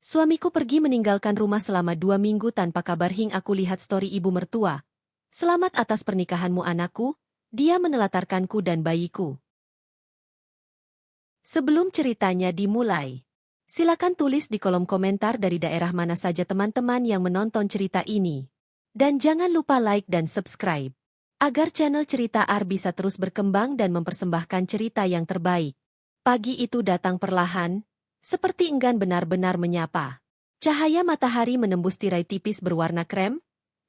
Suamiku pergi meninggalkan rumah selama 2 minggu tanpa kabar hing aku lihat story ibu mertua. Selamat atas pernikahanmu anakku, dia menelatarkanku dan bayiku. Sebelum ceritanya dimulai, silakan tulis di kolom komentar dari daerah mana saja teman-teman yang menonton cerita ini. Dan jangan lupa like dan subscribe, agar channel Cerita Ar bisa terus berkembang dan mempersembahkan cerita yang terbaik. Pagi itu datang perlahan, seperti enggan benar-benar menyapa. Cahaya matahari menembus tirai tipis berwarna krem,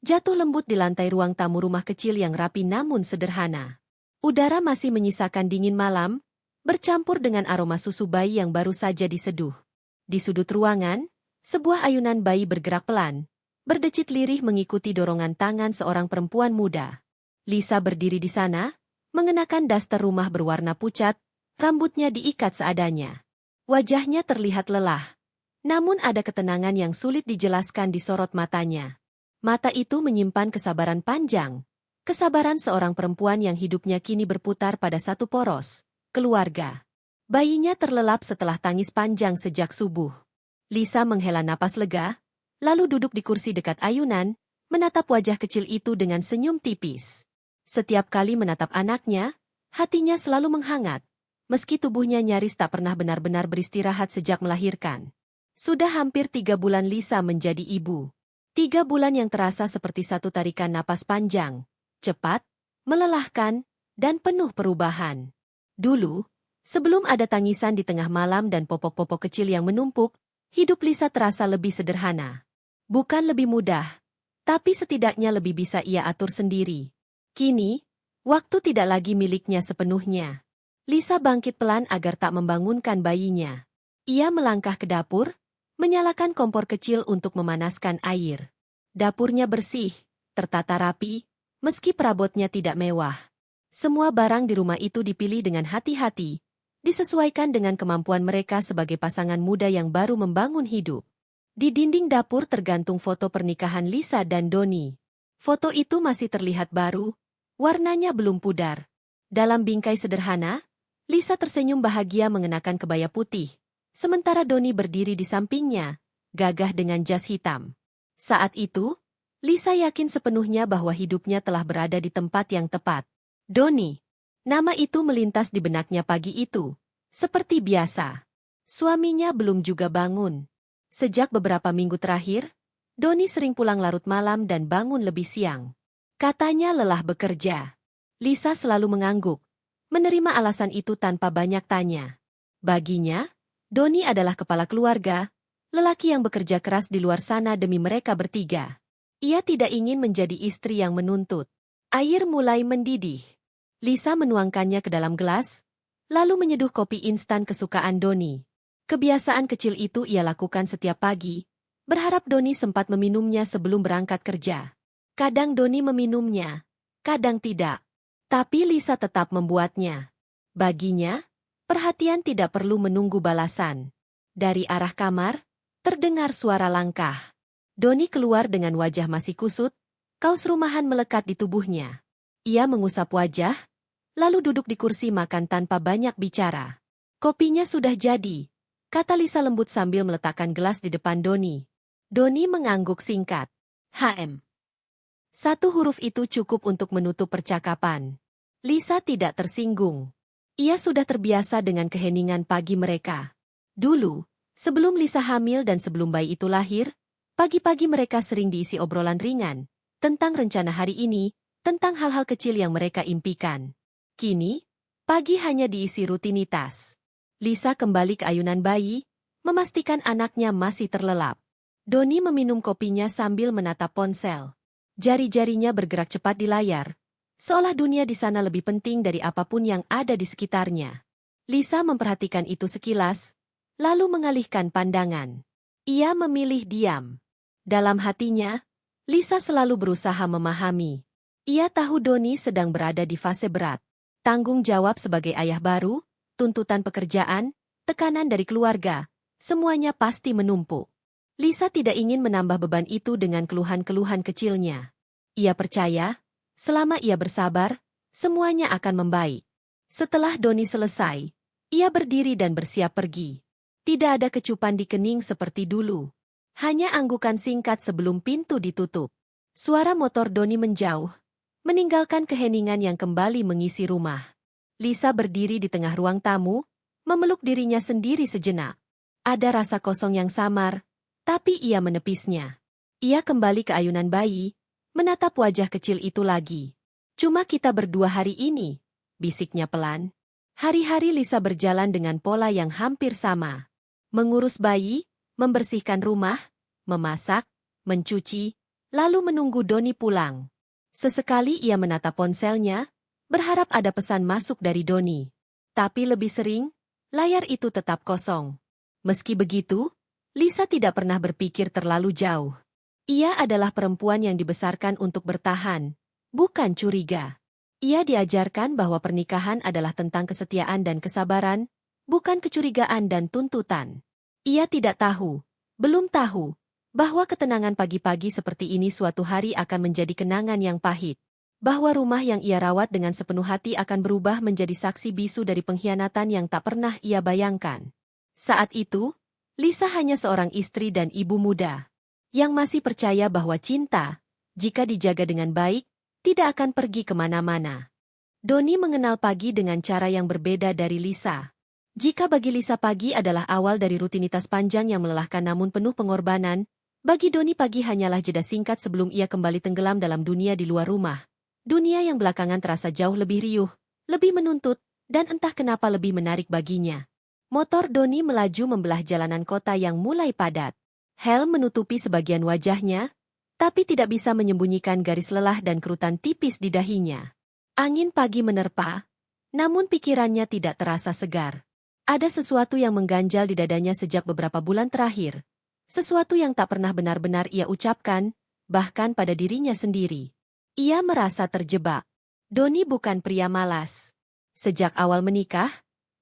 jatuh lembut di lantai ruang tamu rumah kecil yang rapi namun sederhana. Udara masih menyisakan dingin malam, bercampur dengan aroma susu bayi yang baru saja diseduh. Di sudut ruangan, sebuah ayunan bayi bergerak pelan, berdecit lirih mengikuti dorongan tangan seorang perempuan muda. Lisa berdiri di sana, mengenakan daster rumah berwarna pucat, rambutnya diikat seadanya. Wajahnya terlihat lelah, namun ada ketenangan yang sulit dijelaskan di sorot matanya. Mata itu menyimpan kesabaran panjang, kesabaran seorang perempuan yang hidupnya kini berputar pada satu poros, keluarga. Bayinya terlelap setelah tangis panjang sejak subuh. Lisa menghela napas lega, lalu duduk di kursi dekat ayunan, menatap wajah kecil itu dengan senyum tipis. Setiap kali menatap anaknya, hatinya selalu menghangat, meski tubuhnya nyaris tak pernah benar-benar beristirahat sejak melahirkan. Sudah hampir 3 bulan Lisa menjadi ibu. 3 bulan yang terasa seperti satu tarikan napas panjang, cepat, melelahkan, dan penuh perubahan. Dulu, sebelum ada tangisan di tengah malam dan popok-popok kecil yang menumpuk, hidup Lisa terasa lebih sederhana. Bukan lebih mudah, tapi setidaknya lebih bisa ia atur sendiri. Kini, waktu tidak lagi miliknya sepenuhnya. Lisa bangkit pelan agar tak membangunkan bayinya. Ia melangkah ke dapur, menyalakan kompor kecil untuk memanaskan air. Dapurnya bersih, tertata rapi, meski perabotnya tidak mewah. Semua barang di rumah itu dipilih dengan hati-hati, disesuaikan dengan kemampuan mereka sebagai pasangan muda yang baru membangun hidup. Di dinding dapur tergantung foto pernikahan Lisa dan Doni. Foto itu masih terlihat baru, warnanya belum pudar. Dalam bingkai sederhana, Lisa tersenyum bahagia mengenakan kebaya putih, sementara Doni berdiri di sampingnya, gagah dengan jas hitam. Saat itu, Lisa yakin sepenuhnya bahwa hidupnya telah berada di tempat yang tepat. Doni. Nama itu melintas di benaknya pagi itu. Seperti biasa, suaminya belum juga bangun. Sejak beberapa minggu terakhir, Doni sering pulang larut malam dan bangun lebih siang. Katanya lelah bekerja. Lisa selalu mengangguk, menerima alasan itu tanpa banyak tanya. Baginya, Doni adalah kepala keluarga, lelaki yang bekerja keras di luar sana demi mereka bertiga. Ia tidak ingin menjadi istri yang menuntut. Air mulai mendidih. Lisa menuangkannya ke dalam gelas, lalu menyeduh kopi instan kesukaan Doni. Kebiasaan kecil itu ia lakukan setiap pagi, berharap Doni sempat meminumnya sebelum berangkat kerja. Kadang Doni meminumnya, kadang tidak. Tapi Lisa tetap membuatnya. Baginya, perhatian tidak perlu menunggu balasan. Dari arah kamar, terdengar suara langkah. Doni keluar dengan wajah masih kusut, kaos rumahan melekat di tubuhnya. Ia mengusap wajah, lalu duduk di kursi makan tanpa banyak bicara. Kopinya sudah jadi, kata Lisa lembut sambil meletakkan gelas di depan Doni. Doni mengangguk singkat. HM. Satu huruf itu cukup untuk menutup percakapan. Lisa tidak tersinggung. Ia sudah terbiasa dengan keheningan pagi mereka. Dulu, sebelum Lisa hamil dan sebelum bayi itu lahir, pagi-pagi mereka sering diisi obrolan ringan, tentang rencana hari ini, tentang hal-hal kecil yang mereka impikan. Kini, pagi hanya diisi rutinitas. Lisa kembali ke ayunan bayi, memastikan anaknya masih terlelap. Doni meminum kopinya sambil menatap ponsel. Jari-jarinya bergerak cepat di layar, seolah dunia di sana lebih penting dari apapun yang ada di sekitarnya. Lisa memperhatikan itu sekilas, lalu mengalihkan pandangan. Ia memilih diam. Dalam hatinya, Lisa selalu berusaha memahami. Ia tahu Doni sedang berada di fase berat. Tanggung jawab sebagai ayah baru, tuntutan pekerjaan, tekanan dari keluarga, semuanya pasti menumpuk. Lisa tidak ingin menambah beban itu dengan keluhan-keluhan kecilnya. Ia percaya, selama ia bersabar, semuanya akan membaik. Setelah Doni selesai, ia berdiri dan bersiap pergi. Tidak ada kecupan di kening seperti dulu. Hanya anggukan singkat sebelum pintu ditutup. Suara motor Doni menjauh, meninggalkan keheningan yang kembali mengisi rumah. Lisa berdiri di tengah ruang tamu, memeluk dirinya sendiri sejenak. Ada rasa kosong yang samar, tapi ia menepisnya. Ia kembali ke ayunan bayi, menatap wajah kecil itu lagi. Cuma kita berdua hari ini, bisiknya pelan. Hari-hari Lisa berjalan dengan pola yang hampir sama. Mengurus bayi, membersihkan rumah, memasak, mencuci, lalu menunggu Doni pulang. Sesekali ia menatap ponselnya, berharap ada pesan masuk dari Doni. Tapi lebih sering, layar itu tetap kosong. Meski begitu, Lisa tidak pernah berpikir terlalu jauh. Ia adalah perempuan yang dibesarkan untuk bertahan, bukan curiga. Ia diajarkan bahwa pernikahan adalah tentang kesetiaan dan kesabaran, bukan kecurigaan dan tuntutan. Ia tidak tahu, belum tahu, bahwa ketenangan pagi-pagi seperti ini suatu hari akan menjadi kenangan yang pahit. Bahwa rumah yang ia rawat dengan sepenuh hati akan berubah menjadi saksi bisu dari pengkhianatan yang tak pernah ia bayangkan. Saat itu, Lisa hanya seorang istri dan ibu muda, yang masih percaya bahwa cinta, jika dijaga dengan baik, tidak akan pergi kemana-mana. Doni mengenal pagi dengan cara yang berbeda dari Lisa. Jika bagi Lisa pagi adalah awal dari rutinitas panjang yang melelahkan namun penuh pengorbanan, bagi Doni pagi hanyalah jeda singkat sebelum ia kembali tenggelam dalam dunia di luar rumah. Dunia yang belakangan terasa jauh lebih riuh, lebih menuntut, dan entah kenapa lebih menarik baginya. Motor Doni melaju membelah jalanan kota yang mulai padat. Helm menutupi sebagian wajahnya, tapi tidak bisa menyembunyikan garis lelah dan kerutan tipis di dahinya. Angin pagi menerpa, namun pikirannya tidak terasa segar. Ada sesuatu yang mengganjal di dadanya sejak beberapa bulan terakhir. Sesuatu yang tak pernah benar-benar ia ucapkan, bahkan pada dirinya sendiri. Ia merasa terjebak. Doni bukan pria malas. Sejak awal menikah,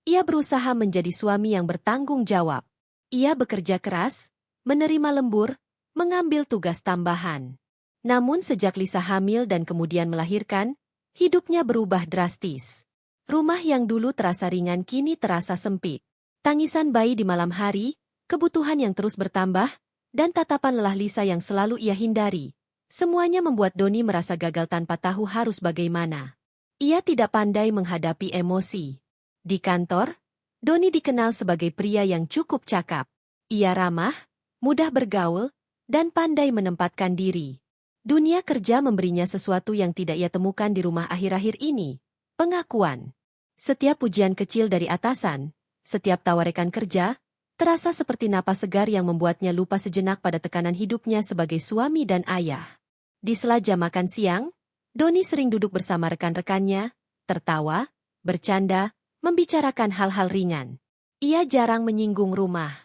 ia berusaha menjadi suami yang bertanggung jawab. Ia bekerja keras, menerima lembur, mengambil tugas tambahan. Namun sejak Lisa hamil dan kemudian melahirkan, hidupnya berubah drastis. Rumah yang dulu terasa ringan kini terasa sempit. Tangisan bayi di malam hari, kebutuhan yang terus bertambah, dan tatapan lelah Lisa yang selalu ia hindari. Semuanya membuat Doni merasa gagal tanpa tahu harus bagaimana. Ia tidak pandai menghadapi emosi. Di kantor, Doni dikenal sebagai pria yang cukup cakap. Ia ramah, mudah bergaul, dan pandai menempatkan diri. Dunia kerja memberinya sesuatu yang tidak ia temukan di rumah akhir-akhir ini. Pengakuan. Setiap pujian kecil dari atasan, setiap tawaran kerja, terasa seperti napas segar yang membuatnya lupa sejenak pada tekanan hidupnya sebagai suami dan ayah. Di sela jam makan siang, Doni sering duduk bersama rekan-rekannya, tertawa, bercanda, membicarakan hal-hal ringan. Ia jarang menyinggung rumah.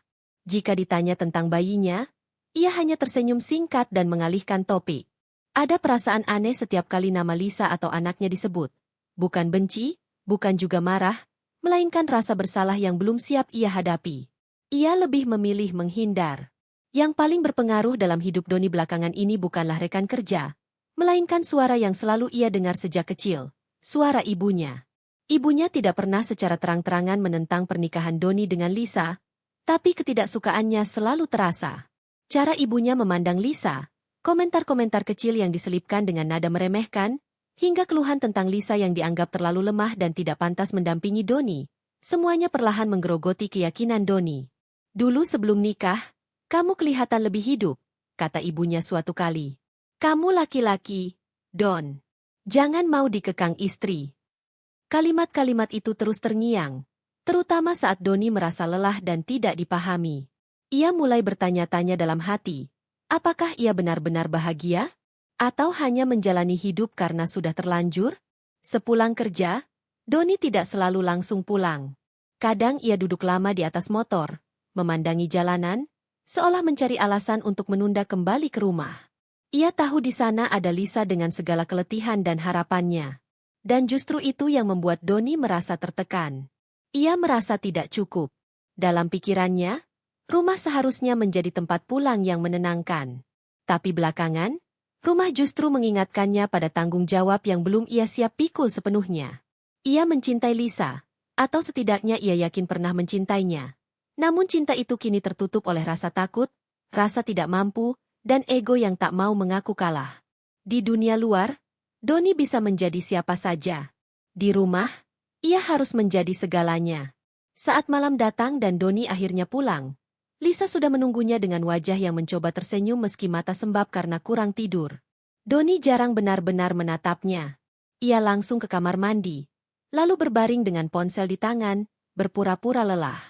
Jika ditanya tentang bayinya, ia hanya tersenyum singkat dan mengalihkan topik. Ada perasaan aneh setiap kali nama Lisa atau anaknya disebut. Bukan benci, bukan juga marah, melainkan rasa bersalah yang belum siap ia hadapi. Ia lebih memilih menghindar. Yang paling berpengaruh dalam hidup Doni belakangan ini bukanlah rekan kerja, melainkan suara yang selalu ia dengar sejak kecil, suara ibunya. Ibunya tidak pernah secara terang-terangan menentang pernikahan Doni dengan Lisa, tapi ketidaksukaannya selalu terasa. Cara ibunya memandang Lisa, komentar-komentar kecil yang diselipkan dengan nada meremehkan, hingga keluhan tentang Lisa yang dianggap terlalu lemah dan tidak pantas mendampingi Doni, semuanya perlahan menggerogoti keyakinan Doni. Dulu sebelum nikah, kamu kelihatan lebih hidup, kata ibunya suatu kali. Kamu laki-laki, Don. Jangan mau dikekang istri. Kalimat-kalimat itu terus terngiang, terutama saat Doni merasa lelah dan tidak dipahami. Ia mulai bertanya-tanya dalam hati, apakah ia benar-benar bahagia? Atau hanya menjalani hidup karena sudah terlanjur? Sepulang kerja, Doni tidak selalu langsung pulang. Kadang ia duduk lama di atas motor, memandangi jalanan, seolah mencari alasan untuk menunda kembali ke rumah. Ia tahu di sana ada Lisa dengan segala keletihan dan harapannya. Dan justru itu yang membuat Doni merasa tertekan. Ia merasa tidak cukup. Dalam pikirannya, rumah seharusnya menjadi tempat pulang yang menenangkan. Tapi belakangan, rumah justru mengingatkannya pada tanggung jawab yang belum ia siap pikul sepenuhnya. Ia mencintai Lisa, atau setidaknya ia yakin pernah mencintainya. Namun cinta itu kini tertutup oleh rasa takut, rasa tidak mampu, dan ego yang tak mau mengaku kalah. Di dunia luar, Doni bisa menjadi siapa saja. Di rumah, ia harus menjadi segalanya. Saat malam datang dan Doni akhirnya pulang, Lisa sudah menunggunya dengan wajah yang mencoba tersenyum meski mata sembab karena kurang tidur. Doni jarang benar-benar menatapnya. Ia langsung ke kamar mandi, lalu berbaring dengan ponsel di tangan, berpura-pura lelah.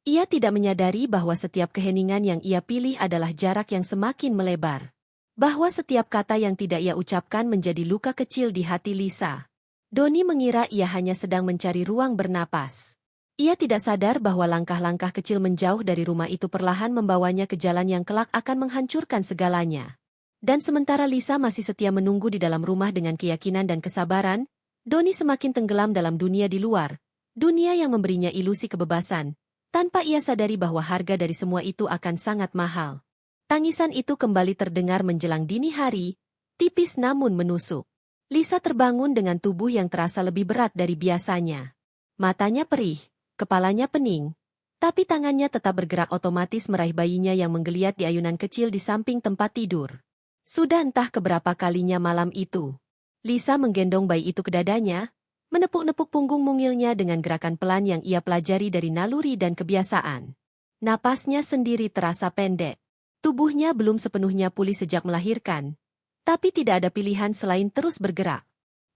Ia tidak menyadari bahwa setiap keheningan yang ia pilih adalah jarak yang semakin melebar. Bahwa setiap kata yang tidak ia ucapkan menjadi luka kecil di hati Lisa. Doni mengira ia hanya sedang mencari ruang bernapas. Ia tidak sadar bahwa langkah-langkah kecil menjauh dari rumah itu perlahan membawanya ke jalan yang kelak akan menghancurkan segalanya. Dan sementara Lisa masih setia menunggu di dalam rumah dengan keyakinan dan kesabaran, Doni semakin tenggelam dalam dunia di luar, dunia yang memberinya ilusi kebebasan, tanpa ia sadari bahwa harga dari semua itu akan sangat mahal. Tangisan itu kembali terdengar menjelang dini hari, tipis namun menusuk. Lisa terbangun dengan tubuh yang terasa lebih berat dari biasanya. Matanya perih. Kepalanya pening, tapi tangannya tetap bergerak otomatis meraih bayinya yang menggeliat di ayunan kecil di samping tempat tidur. Sudah entah keberapa kalinya malam itu. Lisa menggendong bayi itu ke dadanya, menepuk-nepuk punggung mungilnya dengan gerakan pelan yang ia pelajari dari naluri dan kebiasaan. Napasnya sendiri terasa pendek. Tubuhnya belum sepenuhnya pulih sejak melahirkan, tapi tidak ada pilihan selain terus bergerak.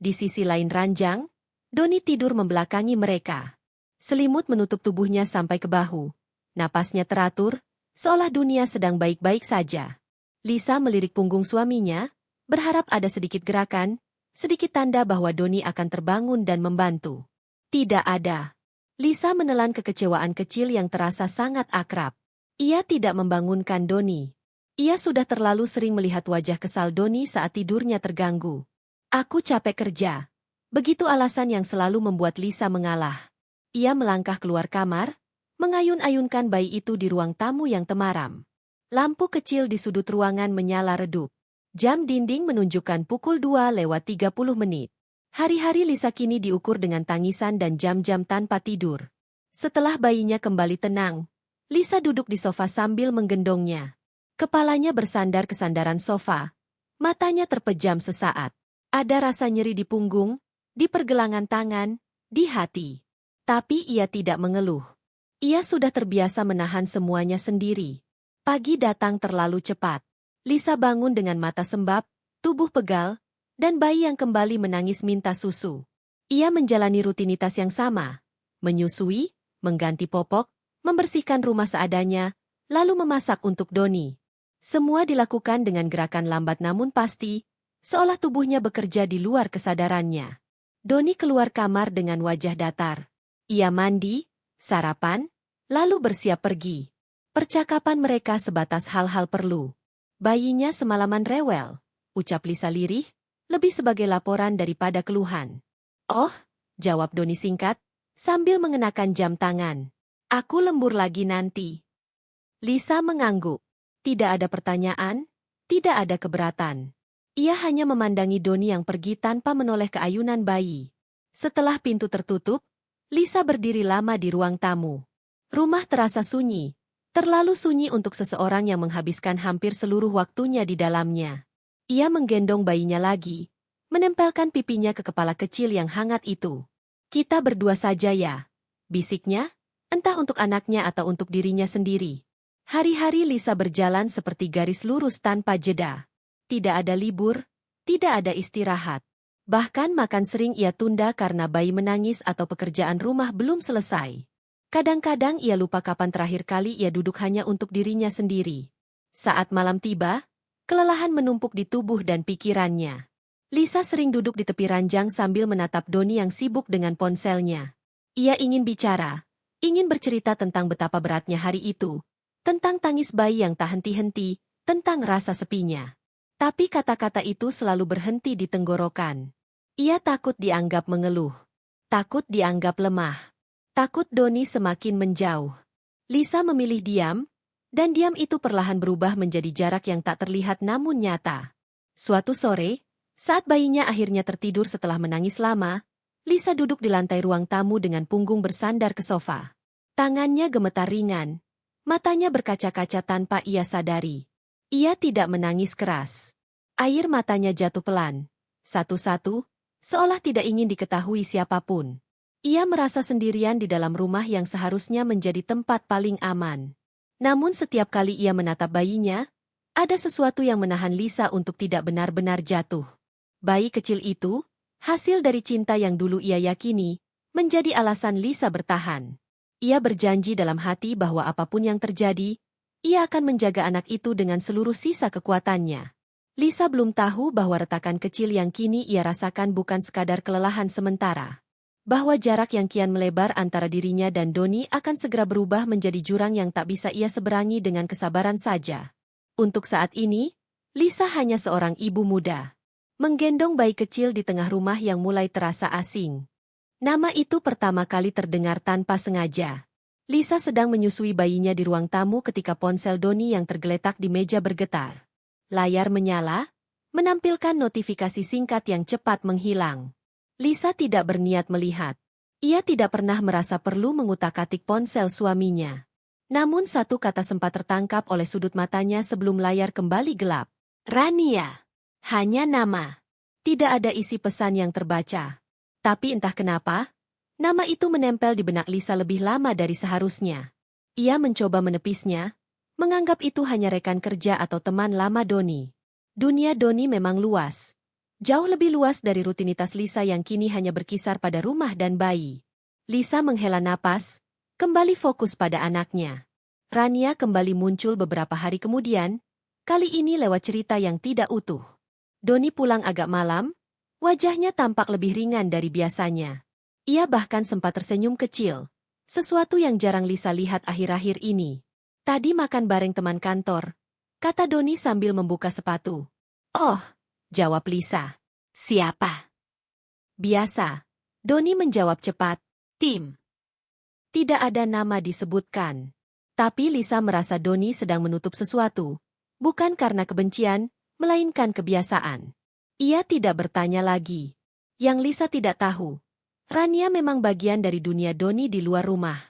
Di sisi lain ranjang, Doni tidur membelakangi mereka. Selimut menutup tubuhnya sampai ke bahu. Napasnya teratur, seolah dunia sedang baik-baik saja. Lisa melirik punggung suaminya, berharap ada sedikit gerakan, sedikit tanda bahwa Doni akan terbangun dan membantu. Tidak ada. Lisa menelan kekecewaan kecil yang terasa sangat akrab. Ia tidak membangunkan Doni. Ia sudah terlalu sering melihat wajah kesal Doni saat tidurnya terganggu. Aku capek kerja. Begitu alasan yang selalu membuat Lisa mengalah. Ia melangkah keluar kamar, mengayun-ayunkan bayi itu di ruang tamu yang temaram. Lampu kecil di sudut ruangan menyala redup. Jam dinding menunjukkan pukul 2:30. Hari-hari Lisa kini diukur dengan tangisan dan jam-jam tanpa tidur. Setelah bayinya kembali tenang, Lisa duduk di sofa sambil menggendongnya. Kepalanya bersandar ke sandaran sofa, matanya terpejam sesaat. Ada rasa nyeri di punggung, di pergelangan tangan, di hati. Tapi ia tidak mengeluh. Ia sudah terbiasa menahan semuanya sendiri. Pagi datang terlalu cepat. Lisa bangun dengan mata sembab, tubuh pegal, dan bayi yang kembali menangis minta susu. Ia menjalani rutinitas yang sama. Menyusui, mengganti popok, membersihkan rumah seadanya, lalu memasak untuk Doni. Semua dilakukan dengan gerakan lambat namun pasti, seolah tubuhnya bekerja di luar kesadarannya. Doni keluar kamar dengan wajah datar. Ia mandi, sarapan, lalu bersiap pergi. Percakapan mereka sebatas hal-hal perlu. Bayinya semalaman rewel, ucap Lisa lirih, lebih sebagai laporan daripada keluhan. Oh, jawab Doni singkat, sambil mengenakan jam tangan. Aku lembur lagi nanti. Lisa mengangguk. Tidak ada pertanyaan, tidak ada keberatan. Ia hanya memandangi Doni yang pergi tanpa menoleh ke ayunan bayi. Setelah pintu tertutup, Lisa berdiri lama di ruang tamu. Rumah terasa sunyi, terlalu sunyi untuk seseorang yang menghabiskan hampir seluruh waktunya di dalamnya. Ia menggendong bayinya lagi, menempelkan pipinya ke kepala kecil yang hangat itu. Kita berdua saja ya, bisiknya, entah untuk anaknya atau untuk dirinya sendiri. Hari-hari Lisa berjalan seperti garis lurus tanpa jeda. Tidak ada libur, tidak ada istirahat. Bahkan makan sering ia tunda karena bayi menangis atau pekerjaan rumah belum selesai. Kadang-kadang ia lupa kapan terakhir kali ia duduk hanya untuk dirinya sendiri. Saat malam tiba, kelelahan menumpuk di tubuh dan pikirannya. Lisa sering duduk di tepi ranjang sambil menatap Doni yang sibuk dengan ponselnya. Ia ingin bicara, ingin bercerita tentang betapa beratnya hari itu, tentang tangis bayi yang tak henti-henti, tentang rasa sepinya. Tapi kata-kata itu selalu berhenti di tenggorokan. Ia takut dianggap mengeluh. Takut dianggap lemah. Takut Doni semakin menjauh. Lisa memilih diam, dan diam itu perlahan berubah menjadi jarak yang tak terlihat namun nyata. Suatu sore, saat bayinya akhirnya tertidur setelah menangis lama, Lisa duduk di lantai ruang tamu dengan punggung bersandar ke sofa. Tangannya gemetar ringan, matanya berkaca-kaca tanpa ia sadari. Ia tidak menangis keras. Air matanya jatuh pelan, satu-satu, seolah tidak ingin diketahui siapapun. Ia merasa sendirian di dalam rumah yang seharusnya menjadi tempat paling aman. Namun setiap kali ia menatap bayinya, ada sesuatu yang menahan Lisa untuk tidak benar-benar jatuh. Bayi kecil itu, hasil dari cinta yang dulu ia yakini, menjadi alasan Lisa bertahan. Ia berjanji dalam hati bahwa apapun yang terjadi, ia akan menjaga anak itu dengan seluruh sisa kekuatannya. Lisa belum tahu bahwa retakan kecil yang kini ia rasakan bukan sekadar kelelahan sementara. Bahwa jarak yang kian melebar antara dirinya dan Doni akan segera berubah menjadi jurang yang tak bisa ia seberangi dengan kesabaran saja. Untuk saat ini, Lisa hanya seorang ibu muda. Menggendong bayi kecil di tengah rumah yang mulai terasa asing. Nama itu pertama kali terdengar tanpa sengaja. Lisa sedang menyusui bayinya di ruang tamu ketika ponsel Doni yang tergeletak di meja bergetar. Layar menyala, menampilkan notifikasi singkat yang cepat menghilang. Lisa tidak berniat melihat. Ia tidak pernah merasa perlu mengutak-atik ponsel suaminya. Namun satu kata sempat tertangkap oleh sudut matanya sebelum layar kembali gelap. Rania. Hanya nama. Tidak ada isi pesan yang terbaca. Tapi entah kenapa, nama itu menempel di benak Lisa lebih lama dari seharusnya. Ia mencoba menepisnya, menganggap itu hanya rekan kerja atau teman lama Doni. Dunia Doni memang luas. Jauh lebih luas dari rutinitas Lisa yang kini hanya berkisar pada rumah dan bayi. Lisa menghela napas, kembali fokus pada anaknya. Rania kembali muncul beberapa hari kemudian, kali ini lewat cerita yang tidak utuh. Doni pulang agak malam, wajahnya tampak lebih ringan dari biasanya. Ia bahkan sempat tersenyum kecil, sesuatu yang jarang Lisa lihat akhir-akhir ini. Tadi makan bareng teman kantor, kata Doni sambil membuka sepatu. Oh, jawab Lisa. Siapa? Biasa. Doni menjawab cepat. Tim. Tidak ada nama disebutkan. Tapi Lisa merasa Doni sedang menutup sesuatu, bukan karena kebencian, melainkan kebiasaan. Ia tidak bertanya lagi. Yang Lisa tidak tahu, Rania memang bagian dari dunia Doni di luar rumah.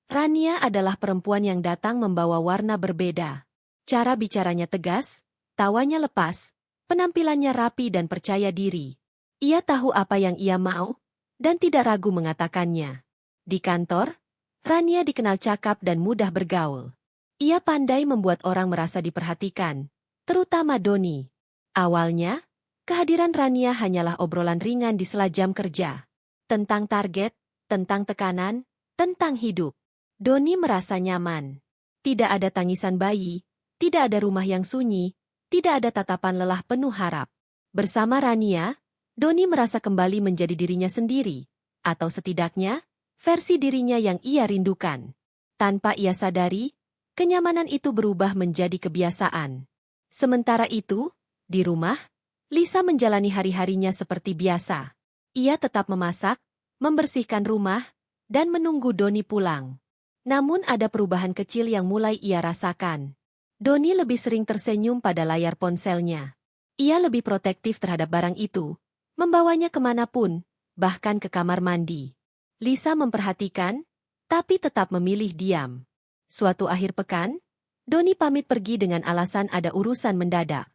Rania adalah perempuan yang datang membawa warna berbeda. Cara bicaranya tegas, tawanya lepas, penampilannya rapi dan percaya diri. Ia tahu apa yang ia mau, dan tidak ragu mengatakannya. Di kantor, Rania dikenal cakap dan mudah bergaul. Ia pandai membuat orang merasa diperhatikan, terutama Doni. Awalnya, kehadiran Rania hanyalah obrolan ringan di sela jam kerja. Tentang target, tentang tekanan, tentang hidup. Doni merasa nyaman. Tidak ada tangisan bayi, tidak ada rumah yang sunyi, tidak ada tatapan lelah penuh harap. Bersama Rania, Doni merasa kembali menjadi dirinya sendiri, atau setidaknya, versi dirinya yang ia rindukan. Tanpa ia sadari, kenyamanan itu berubah menjadi kebiasaan. Sementara itu, di rumah, Lisa menjalani hari-harinya seperti biasa. Ia tetap memasak, membersihkan rumah, dan menunggu Doni pulang. Namun ada perubahan kecil yang mulai ia rasakan. Doni lebih sering tersenyum pada layar ponselnya. Ia lebih protektif terhadap barang itu, membawanya kemanapun, bahkan ke kamar mandi. Lisa memperhatikan, tapi tetap memilih diam. Suatu akhir pekan, Doni pamit pergi dengan alasan ada urusan mendadak.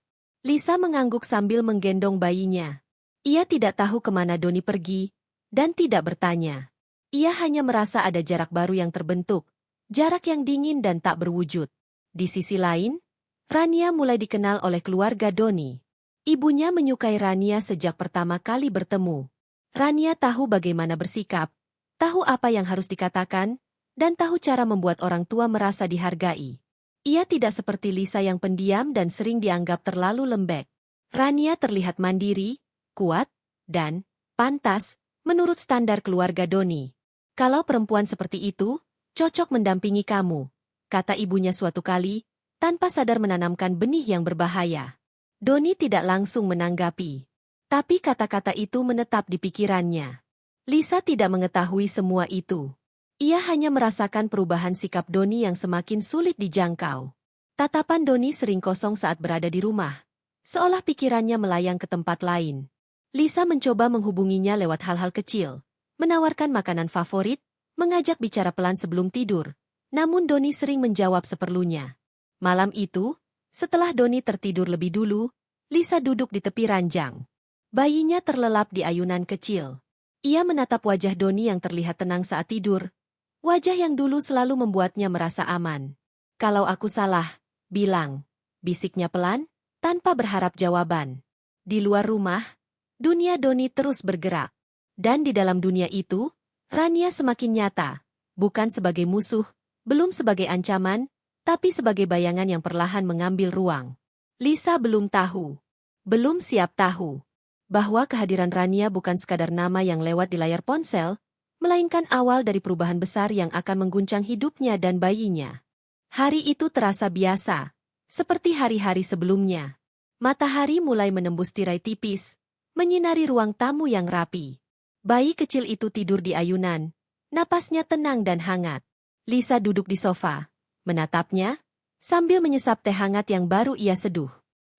Lisa mengangguk sambil menggendong bayinya. Ia tidak tahu kemana Doni pergi, dan tidak bertanya. Ia hanya merasa ada jarak baru yang terbentuk, jarak yang dingin dan tak berwujud. Di sisi lain, Rania mulai dikenal oleh keluarga Doni. Ibunya menyukai Rania sejak pertama kali bertemu. Rania tahu bagaimana bersikap, tahu apa yang harus dikatakan, dan tahu cara membuat orang tua merasa dihargai. Ia tidak seperti Lisa yang pendiam dan sering dianggap terlalu lembek. Rania terlihat mandiri, kuat, dan pantas, menurut standar keluarga Doni. Kalau perempuan seperti itu, cocok mendampingi kamu, kata ibunya suatu kali, tanpa sadar menanamkan benih yang berbahaya. Doni tidak langsung menanggapi. Tapi kata-kata itu menetap di pikirannya. Lisa tidak mengetahui semua itu. Ia hanya merasakan perubahan sikap Doni yang semakin sulit dijangkau. Tatapan Doni sering kosong saat berada di rumah, seolah pikirannya melayang ke tempat lain. Lisa mencoba menghubunginya lewat hal-hal kecil, menawarkan makanan favorit, mengajak bicara pelan sebelum tidur, namun Doni sering menjawab seperlunya. Malam itu, setelah Doni tertidur lebih dulu, Lisa duduk di tepi ranjang. Bayinya terlelap di ayunan kecil. Ia menatap wajah Doni yang terlihat tenang saat tidur, wajah yang dulu selalu membuatnya merasa aman. "Kalau aku salah, bilang," bisiknya pelan, tanpa berharap jawaban. Di luar rumah, dunia Doni terus bergerak. Dan di dalam dunia itu, Rania semakin nyata, bukan sebagai musuh, belum sebagai ancaman, tapi sebagai bayangan yang perlahan mengambil ruang. Lisa belum tahu, belum siap tahu, bahwa kehadiran Rania bukan sekadar nama yang lewat di layar ponsel, melainkan awal dari perubahan besar yang akan mengguncang hidupnya dan bayinya. Hari itu terasa biasa, seperti hari-hari sebelumnya. Matahari mulai menembus tirai tipis, menyinari ruang tamu yang rapi. Bayi kecil itu tidur di ayunan, napasnya tenang dan hangat. Lisa duduk di sofa, menatapnya, sambil menyesap teh hangat yang baru ia seduh.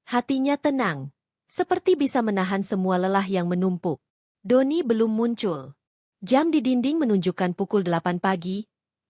Hatinya tenang, seperti bisa menahan semua lelah yang menumpuk. Doni belum muncul. Jam di dinding menunjukkan pukul 8 pagi,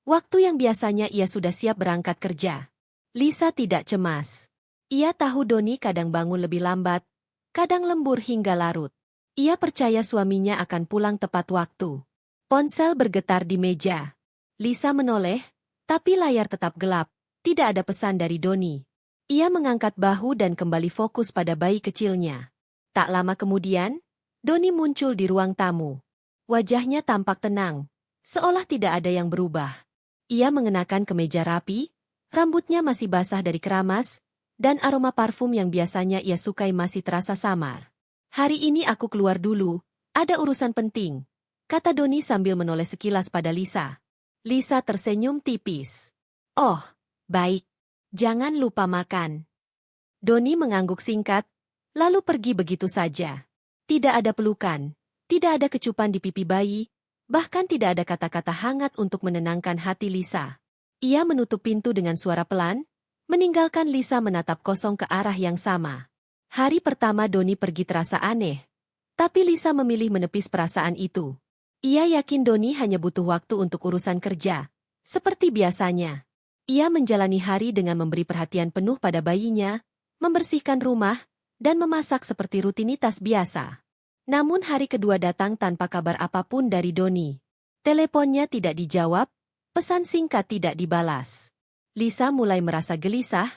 waktu yang biasanya ia sudah siap berangkat kerja. Lisa tidak cemas. Ia tahu Doni kadang bangun lebih lambat, kadang lembur hingga larut. Ia percaya suaminya akan pulang tepat waktu. Ponsel bergetar di meja. Lisa menoleh, tapi layar tetap gelap. Tidak ada pesan dari Doni. Ia mengangkat bahu dan kembali fokus pada bayi kecilnya. Tak lama kemudian, Doni muncul di ruang tamu. Wajahnya tampak tenang, seolah tidak ada yang berubah. Ia mengenakan kemeja rapi, rambutnya masih basah dari keramas, dan aroma parfum yang biasanya ia sukai masih terasa samar. "Hari ini aku keluar dulu, ada urusan penting," kata Doni sambil menoleh sekilas pada Lisa. Lisa tersenyum tipis. "Oh, baik. Jangan lupa makan." Doni mengangguk singkat, lalu pergi begitu saja. Tidak ada pelukan, tidak ada kecupan di pipi bayi, bahkan tidak ada kata-kata hangat untuk menenangkan hati Lisa. Ia menutup pintu dengan suara pelan, meninggalkan Lisa menatap kosong ke arah yang sama. Hari pertama Doni pergi terasa aneh, tapi Lisa memilih menepis perasaan itu. Ia yakin Doni hanya butuh waktu untuk urusan kerja, seperti biasanya. Ia menjalani hari dengan memberi perhatian penuh pada bayinya, membersihkan rumah, dan memasak seperti rutinitas biasa. Namun hari kedua datang tanpa kabar apapun dari Doni. Teleponnya tidak dijawab, pesan singkat tidak dibalas. Lisa mulai merasa gelisah,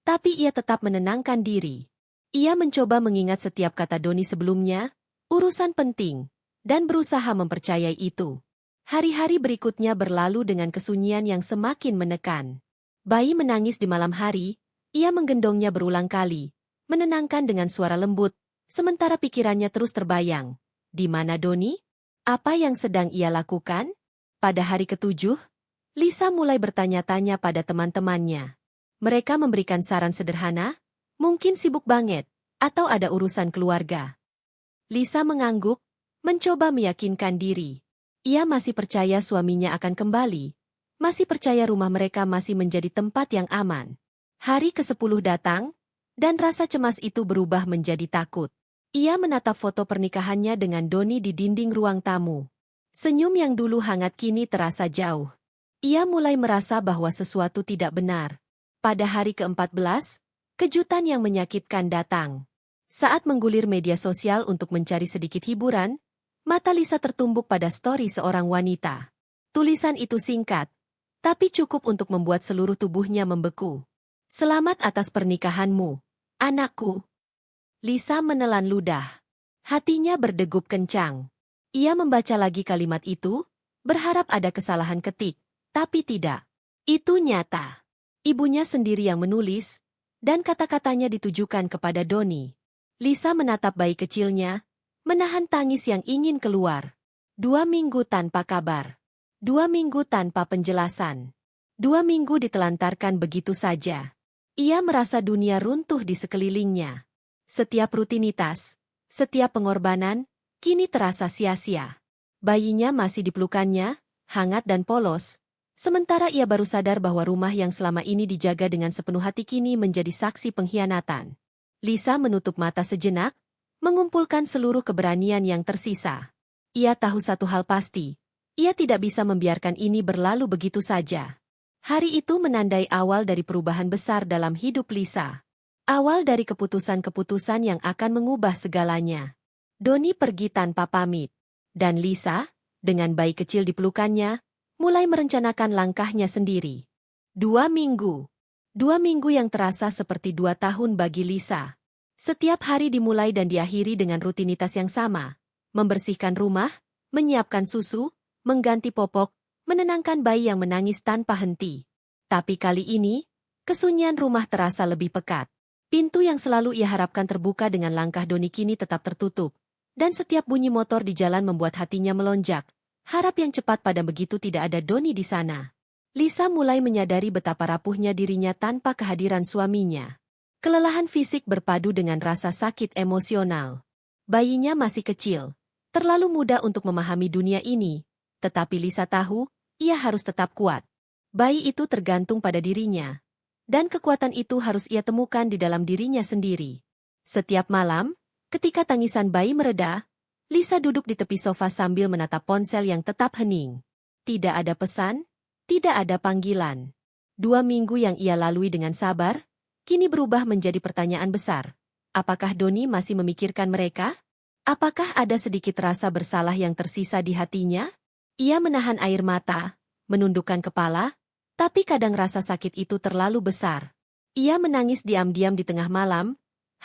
tapi ia tetap menenangkan diri. Ia mencoba mengingat setiap kata Doni sebelumnya, urusan penting, dan berusaha mempercayai itu. Hari-hari berikutnya berlalu dengan kesunyian yang semakin menekan. Bayi menangis di malam hari, ia menggendongnya berulang kali, menenangkan dengan suara lembut, sementara pikirannya terus terbayang. Di mana Doni? Apa yang sedang ia lakukan? Pada hari ketujuh, Lisa mulai bertanya-tanya pada teman-temannya. Mereka memberikan saran sederhana, mungkin sibuk banget, atau ada urusan keluarga. Lisa mengangguk, mencoba meyakinkan diri. Ia masih percaya suaminya akan kembali, masih percaya rumah mereka masih menjadi tempat yang aman. Hari ke-10 datang, dan rasa cemas itu berubah menjadi takut. Ia menatap foto pernikahannya dengan Doni di dinding ruang tamu. Senyum yang dulu hangat kini terasa jauh. Ia mulai merasa bahwa sesuatu tidak benar. Pada hari ke-14, kejutan yang menyakitkan datang. Saat menggulir media sosial untuk mencari sedikit hiburan, mata Lisa tertumbuk pada stori seorang wanita. Tulisan itu singkat, tapi cukup untuk membuat seluruh tubuhnya membeku. "Selamat atas pernikahanmu, anakku." Lisa menelan ludah. Hatinya berdegup kencang. Ia membaca lagi kalimat itu, berharap ada kesalahan ketik, tapi tidak. Itu nyata. Ibunya sendiri yang menulis, dan kata-katanya ditujukan kepada Doni. Lisa menatap bayi kecilnya, menahan tangis yang ingin keluar. 2 minggu tanpa kabar. 2 minggu tanpa penjelasan. 2 minggu ditelantarkan begitu saja. Ia merasa dunia runtuh di sekelilingnya. Setiap rutinitas, setiap pengorbanan, kini terasa sia-sia. Bayinya masih dipelukannya, hangat dan polos, sementara ia baru sadar bahwa rumah yang selama ini dijaga dengan sepenuh hati kini menjadi saksi pengkhianatan. Lisa menutup mata sejenak, mengumpulkan seluruh keberanian yang tersisa. Ia tahu satu hal pasti, Ia tidak bisa membiarkan ini berlalu begitu saja. Hari itu menandai awal dari perubahan besar dalam hidup Lisa. Awal dari keputusan-keputusan yang akan mengubah segalanya. Doni pergi tanpa pamit. Dan Lisa, dengan bayi kecil di pelukannya, mulai merencanakan langkahnya sendiri. 2 minggu. 2 minggu yang terasa seperti 2 tahun bagi Lisa. Setiap hari dimulai dan diakhiri dengan rutinitas yang sama. Membersihkan rumah, menyiapkan susu, mengganti popok, menenangkan bayi yang menangis tanpa henti. Tapi kali ini, kesunyian rumah terasa lebih pekat. Pintu yang selalu ia harapkan terbuka dengan langkah Doni kini tetap tertutup. Dan setiap bunyi motor di jalan membuat hatinya melonjak. Harap yang cepat pada begitu tidak ada Doni di sana. Lisa mulai menyadari betapa rapuhnya dirinya tanpa kehadiran suaminya. Kelelahan fisik berpadu dengan rasa sakit emosional. Bayinya masih kecil, terlalu muda untuk memahami dunia ini. Tetapi Lisa tahu, ia harus tetap kuat. Bayi itu tergantung pada dirinya. Dan kekuatan itu harus ia temukan di dalam dirinya sendiri. Setiap malam, ketika tangisan bayi mereda, Lisa duduk di tepi sofa sambil menatap ponsel yang tetap hening. Tidak ada pesan, tidak ada panggilan. 2 minggu yang ia lalui dengan sabar, kini berubah menjadi pertanyaan besar. Apakah Doni masih memikirkan mereka? Apakah ada sedikit rasa bersalah yang tersisa di hatinya? Ia menahan air mata, menundukkan kepala, tapi kadang rasa sakit itu terlalu besar. Ia menangis diam-diam di tengah malam,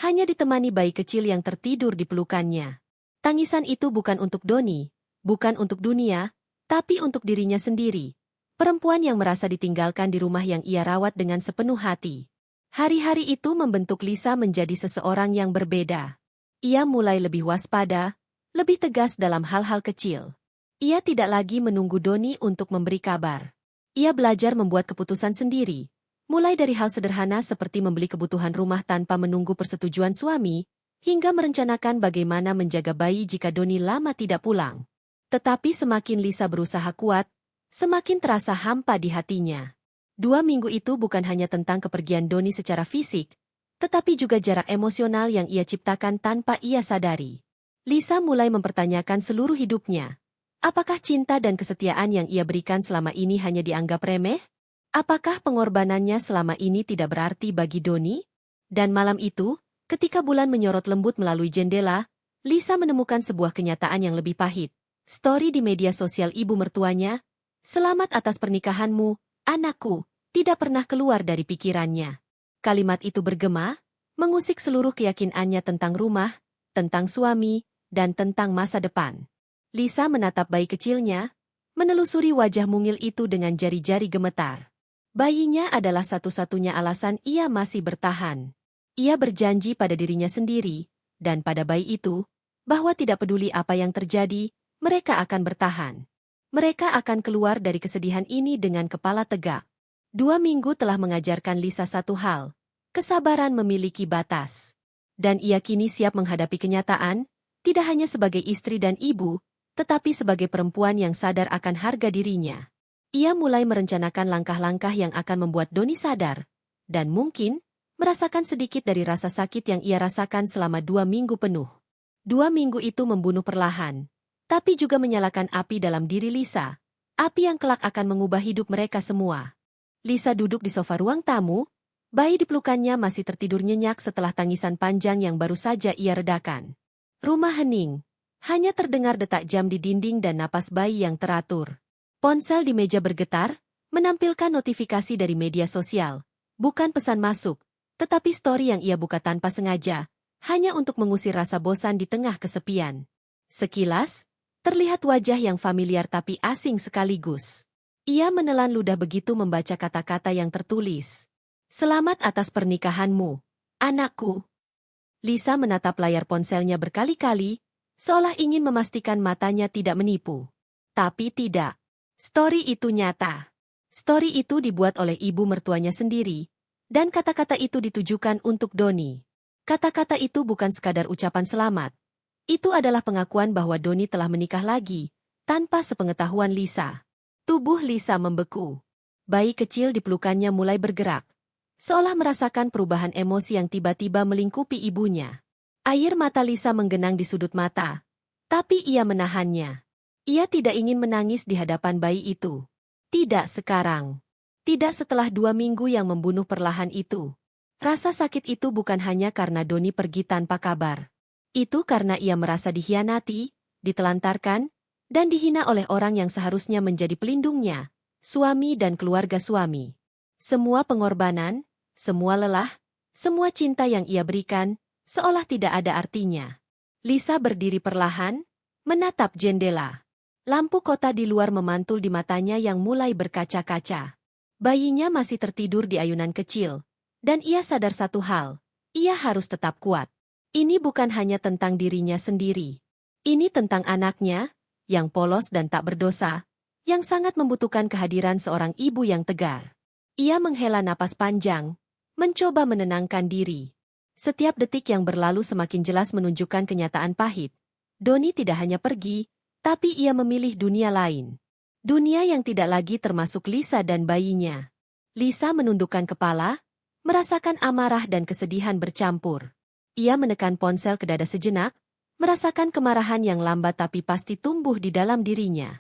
hanya ditemani bayi kecil yang tertidur di pelukannya. Tangisan itu bukan untuk Doni, bukan untuk dunia, tapi untuk dirinya sendiri. Perempuan yang merasa ditinggalkan di rumah yang ia rawat dengan sepenuh hati. Hari-hari itu membentuk Lisa menjadi seseorang yang berbeda. Ia mulai lebih waspada, lebih tegas dalam hal-hal kecil. Ia tidak lagi menunggu Doni untuk memberi kabar. Ia belajar membuat keputusan sendiri, mulai dari hal sederhana seperti membeli kebutuhan rumah tanpa menunggu persetujuan suami, hingga merencanakan bagaimana menjaga bayi jika Doni lama tidak pulang. Tetapi semakin Lisa berusaha kuat, semakin terasa hampa di hatinya. 2 minggu itu bukan hanya tentang kepergian Doni secara fisik, tetapi juga jarak emosional yang ia ciptakan tanpa ia sadari. Lisa mulai mempertanyakan seluruh hidupnya. Apakah cinta dan kesetiaan yang ia berikan selama ini hanya dianggap remeh? Apakah pengorbanannya selama ini tidak berarti bagi Doni? Dan malam itu, ketika bulan menyorot lembut melalui jendela, Lisa menemukan sebuah kenyataan yang lebih pahit. Story di media sosial ibu mertuanya, "Selamat atas pernikahanmu, anakku," tidak pernah keluar dari pikirannya. Kalimat itu bergema, mengusik seluruh keyakinannya tentang rumah, tentang suami, dan tentang masa depan. Lisa menatap bayi kecilnya, menelusuri wajah mungil itu dengan jari-jari gemetar. Bayinya adalah satu-satunya alasan ia masih bertahan. Ia berjanji pada dirinya sendiri, dan pada bayi itu, bahwa tidak peduli apa yang terjadi, mereka akan bertahan. Mereka akan keluar dari kesedihan ini dengan kepala tegak. 2 minggu telah mengajarkan Lisa satu hal, kesabaran memiliki batas. Dan ia kini siap menghadapi kenyataan, tidak hanya sebagai istri dan ibu, tetapi sebagai perempuan yang sadar akan harga dirinya. Ia mulai merencanakan langkah-langkah yang akan membuat Doni sadar, dan mungkin, merasakan sedikit dari rasa sakit yang ia rasakan selama 2 minggu penuh. 2 minggu itu membunuh perlahan, tapi juga menyalakan api dalam diri Lisa, api yang kelak akan mengubah hidup mereka semua. Lisa duduk di sofa ruang tamu, bayi di pelukannya masih tertidur nyenyak setelah tangisan panjang yang baru saja ia redakan. Rumah hening. Hanya terdengar detak jam di dinding dan napas bayi yang teratur. Ponsel di meja bergetar, menampilkan notifikasi dari media sosial. Bukan pesan masuk, tetapi story yang ia buka tanpa sengaja, hanya untuk mengusir rasa bosan di tengah kesepian. Sekilas, terlihat wajah yang familiar tapi asing sekaligus. Ia menelan ludah begitu membaca kata-kata yang tertulis. "Selamat atas pernikahanmu, anakku." Lisa menatap layar ponselnya berkali-kali, seolah ingin memastikan matanya tidak menipu. Tapi tidak. Story itu nyata. Story itu dibuat oleh ibu mertuanya sendiri, dan kata-kata itu ditujukan untuk Doni. Kata-kata itu bukan sekadar ucapan selamat. Itu adalah pengakuan bahwa Doni telah menikah lagi, tanpa sepengetahuan Lisa. Tubuh Lisa membeku. Bayi kecil di pelukannya mulai bergerak, seolah merasakan perubahan emosi yang tiba-tiba melingkupi ibunya. Air mata Lisa menggenang di sudut mata, tapi ia menahannya. Ia tidak ingin menangis di hadapan bayi itu. Tidak sekarang. Tidak setelah 2 minggu yang membunuh perlahan itu. Rasa sakit itu bukan hanya karena Doni pergi tanpa kabar. Itu karena ia merasa dikhianati, ditelantarkan, dan dihina oleh orang yang seharusnya menjadi pelindungnya, suami dan keluarga suami. Semua pengorbanan, semua lelah, semua cinta yang ia berikan, seolah tidak ada artinya. Lisa berdiri perlahan, menatap jendela. Lampu kota di luar memantul di matanya yang mulai berkaca-kaca. Bayinya masih tertidur di ayunan kecil. Dan ia sadar satu hal, ia harus tetap kuat. Ini bukan hanya tentang dirinya sendiri. Ini tentang anaknya, yang polos dan tak berdosa, yang sangat membutuhkan kehadiran seorang ibu yang tegar. Ia menghela napas panjang, mencoba menenangkan diri. Setiap detik yang berlalu semakin jelas menunjukkan kenyataan pahit. Doni tidak hanya pergi, tapi ia memilih dunia lain. Dunia yang tidak lagi termasuk Lisa dan bayinya. Lisa menundukkan kepala, merasakan amarah dan kesedihan bercampur. Ia menekan ponsel ke dada sejenak, merasakan kemarahan yang lambat tapi pasti tumbuh di dalam dirinya.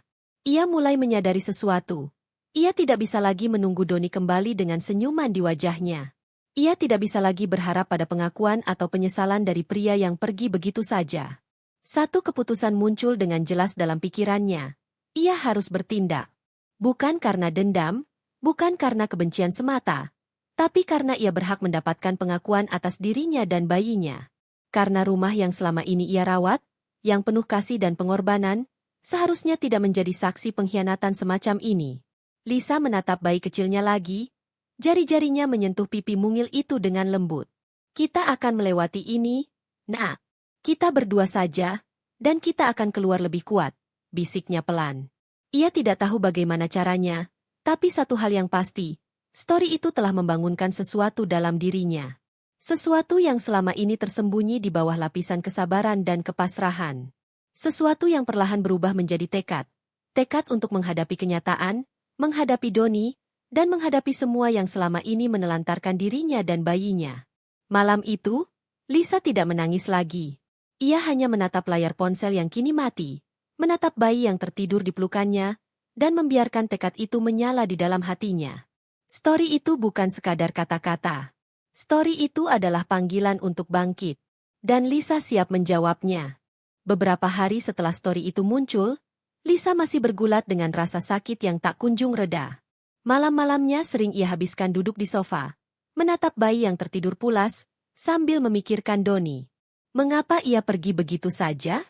Ia mulai menyadari sesuatu. Ia tidak bisa lagi menunggu Doni kembali dengan senyuman di wajahnya. Ia tidak bisa lagi berharap pada pengakuan atau penyesalan dari pria yang pergi begitu saja. Satu keputusan muncul dengan jelas dalam pikirannya. Ia harus bertindak. Bukan karena dendam, bukan karena kebencian semata, tapi karena ia berhak mendapatkan pengakuan atas dirinya dan bayinya. Karena rumah yang selama ini ia rawat, yang penuh kasih dan pengorbanan, seharusnya tidak menjadi saksi pengkhianatan semacam ini. Lisa menatap bayi kecilnya lagi, jari-jarinya menyentuh pipi mungil itu dengan lembut. Kita akan melewati ini, Nak. Kita berdua saja, dan kita akan keluar lebih kuat, bisiknya pelan. Ia tidak tahu bagaimana caranya, tapi satu hal yang pasti, story itu telah membangunkan sesuatu dalam dirinya. Sesuatu yang selama ini tersembunyi di bawah lapisan kesabaran dan kepasrahan. Sesuatu yang perlahan berubah menjadi tekad. Tekad untuk menghadapi kenyataan, menghadapi Doni, dan menghadapi semua yang selama ini menelantarkan dirinya dan bayinya. Malam itu, Lisa tidak menangis lagi. Ia hanya menatap layar ponsel yang kini mati, menatap bayi yang tertidur di pelukannya, dan membiarkan tekad itu menyala di dalam hatinya. Story itu bukan sekadar kata-kata. Story itu adalah panggilan untuk bangkit. Dan Lisa siap menjawabnya. Beberapa hari setelah story itu muncul, Lisa masih bergulat dengan rasa sakit yang tak kunjung reda. Malam-malamnya sering ia habiskan duduk di sofa, menatap bayi yang tertidur pulas, sambil memikirkan Doni. Mengapa ia pergi begitu saja?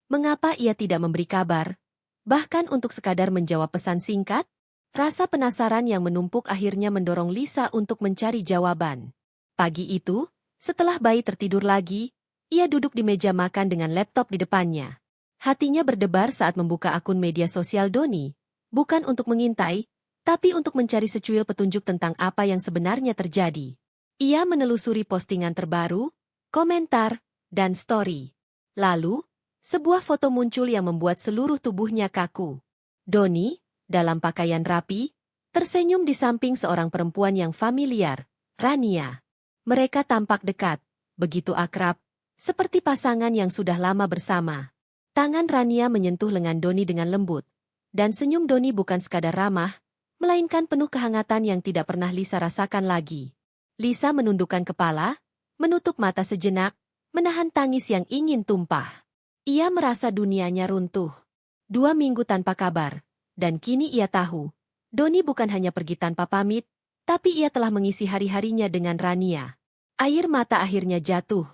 Mengapa ia tidak memberi kabar? Bahkan untuk sekadar menjawab pesan singkat? Rasa penasaran yang menumpuk akhirnya mendorong Lisa untuk mencari jawaban. Pagi itu, setelah bayi tertidur lagi, ia duduk di meja makan dengan laptop di depannya. Hatinya berdebar saat membuka akun media sosial Doni, bukan untuk mengintai, tapi untuk mencari secuil petunjuk tentang apa yang sebenarnya terjadi. Ia menelusuri postingan terbaru, komentar, dan story. Lalu, sebuah foto muncul yang membuat seluruh tubuhnya kaku. Doni, dalam pakaian rapi, tersenyum di samping seorang perempuan yang familiar, Rania. Mereka tampak dekat, begitu akrab, seperti pasangan yang sudah lama bersama. Tangan Rania menyentuh lengan Doni dengan lembut, dan senyum Doni bukan sekadar ramah, melainkan penuh kehangatan yang tidak pernah Lisa rasakan lagi. Lisa menundukkan kepala, menutup mata sejenak, menahan tangis yang ingin tumpah. Ia merasa dunianya runtuh. 2 minggu tanpa kabar, dan kini ia tahu, Doni bukan hanya pergi tanpa pamit, tapi ia telah mengisi hari-harinya dengan Rania. Air mata akhirnya jatuh,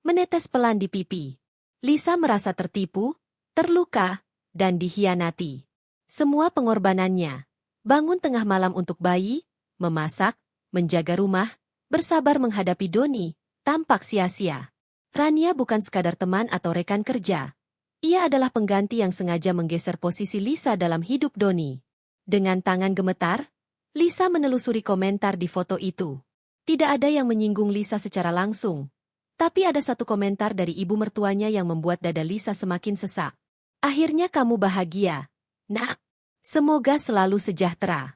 menetes pelan di pipi. Lisa merasa tertipu, terluka, dan dikhianati. Semua pengorbanannya, bangun tengah malam untuk bayi, memasak, menjaga rumah, bersabar menghadapi Doni, tampak sia-sia. Rania bukan sekadar teman atau rekan kerja. Ia adalah pengganti yang sengaja menggeser posisi Lisa dalam hidup Doni. Dengan tangan gemetar, Lisa menelusuri komentar di foto itu. Tidak ada yang menyinggung Lisa secara langsung. Tapi ada satu komentar dari ibu mertuanya yang membuat dada Lisa semakin sesak. Akhirnya kamu bahagia, Nak. Semoga selalu sejahtera.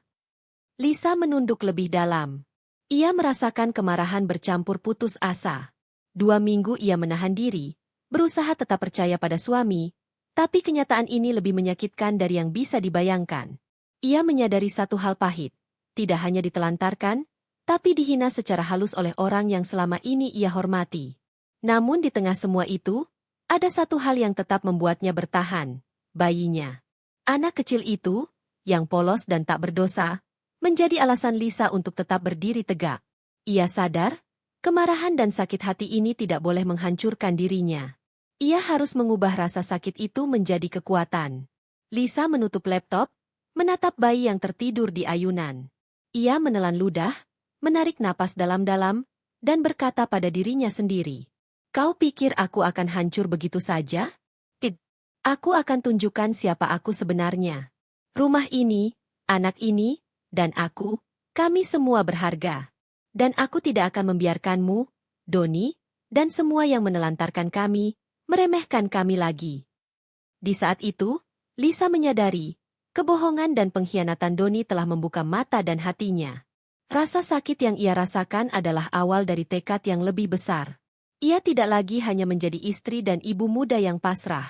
Lisa menunduk lebih dalam. Ia merasakan kemarahan bercampur putus asa. 2 minggu ia menahan diri, berusaha tetap percaya pada suami, Tapi kenyataan ini lebih menyakitkan dari yang bisa dibayangkan. Ia menyadari satu hal pahit. Tidak hanya ditelantarkan, tapi dihina secara halus oleh orang yang selama ini ia hormati. Namun di tengah semua itu, ada satu hal yang tetap membuatnya bertahan, bayinya. Anak kecil itu, yang polos dan tak berdosa, menjadi alasan Lisa untuk tetap berdiri tegak. Ia sadar, kemarahan dan sakit hati ini tidak boleh menghancurkan dirinya. Ia harus mengubah rasa sakit itu menjadi kekuatan. Lisa menutup laptop, menatap bayi yang tertidur di ayunan. Ia menelan ludah, menarik napas dalam-dalam, dan berkata pada dirinya sendiri, "Kau pikir aku akan hancur begitu saja? Tidak. Aku akan tunjukkan siapa aku sebenarnya. Rumah ini, anak ini, dan aku, kami semua berharga. Dan aku tidak akan membiarkanmu, Doni, dan semua yang menelantarkan kami, meremehkan kami lagi." Di saat itu, Lisa menyadari, kebohongan dan pengkhianatan Doni telah membuka mata dan hatinya. Rasa sakit yang ia rasakan adalah awal dari tekad yang lebih besar. Ia tidak lagi hanya menjadi istri dan ibu muda yang pasrah.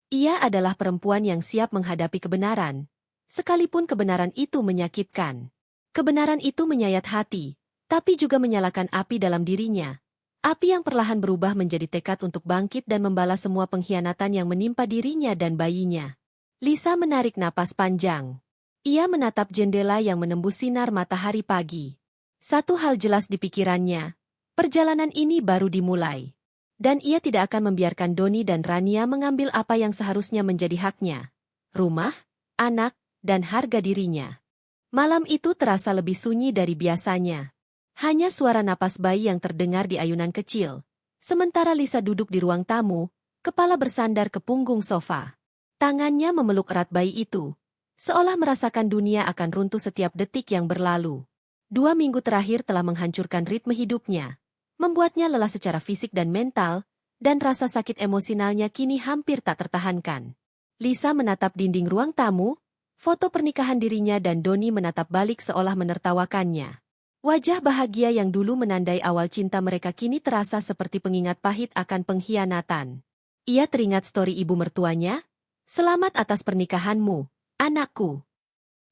Ia adalah perempuan yang siap menghadapi kebenaran, sekalipun kebenaran itu menyakitkan. Kebenaran itu menyayat hati, tapi juga menyalakan api dalam dirinya. Api yang perlahan berubah menjadi tekad untuk bangkit dan membalas semua pengkhianatan yang menimpa dirinya dan bayinya. Lisa menarik napas panjang. Ia menatap jendela yang menembus sinar matahari pagi. Satu hal jelas di pikirannya, perjalanan ini baru dimulai. Dan ia tidak akan membiarkan Doni dan Rania mengambil apa yang seharusnya menjadi haknya. Rumah, anak, dan harga dirinya. Malam itu terasa lebih sunyi dari biasanya. Hanya suara napas bayi yang terdengar di ayunan kecil. Sementara Lisa duduk di ruang tamu, kepala bersandar ke punggung sofa. Tangannya memeluk erat bayi itu, seolah merasakan dunia akan runtuh setiap detik yang berlalu. 2 minggu terakhir telah menghancurkan ritme hidupnya, membuatnya lelah secara fisik dan mental, dan rasa sakit emosionalnya kini hampir tak tertahankan. Lisa menatap dinding ruang tamu, foto pernikahan dirinya dan Doni menatap balik seolah menertawakannya. Wajah bahagia yang dulu menandai awal cinta mereka kini terasa seperti pengingat pahit akan pengkhianatan. Ia teringat stori ibu mertuanya, "Selamat atas pernikahanmu, anakku."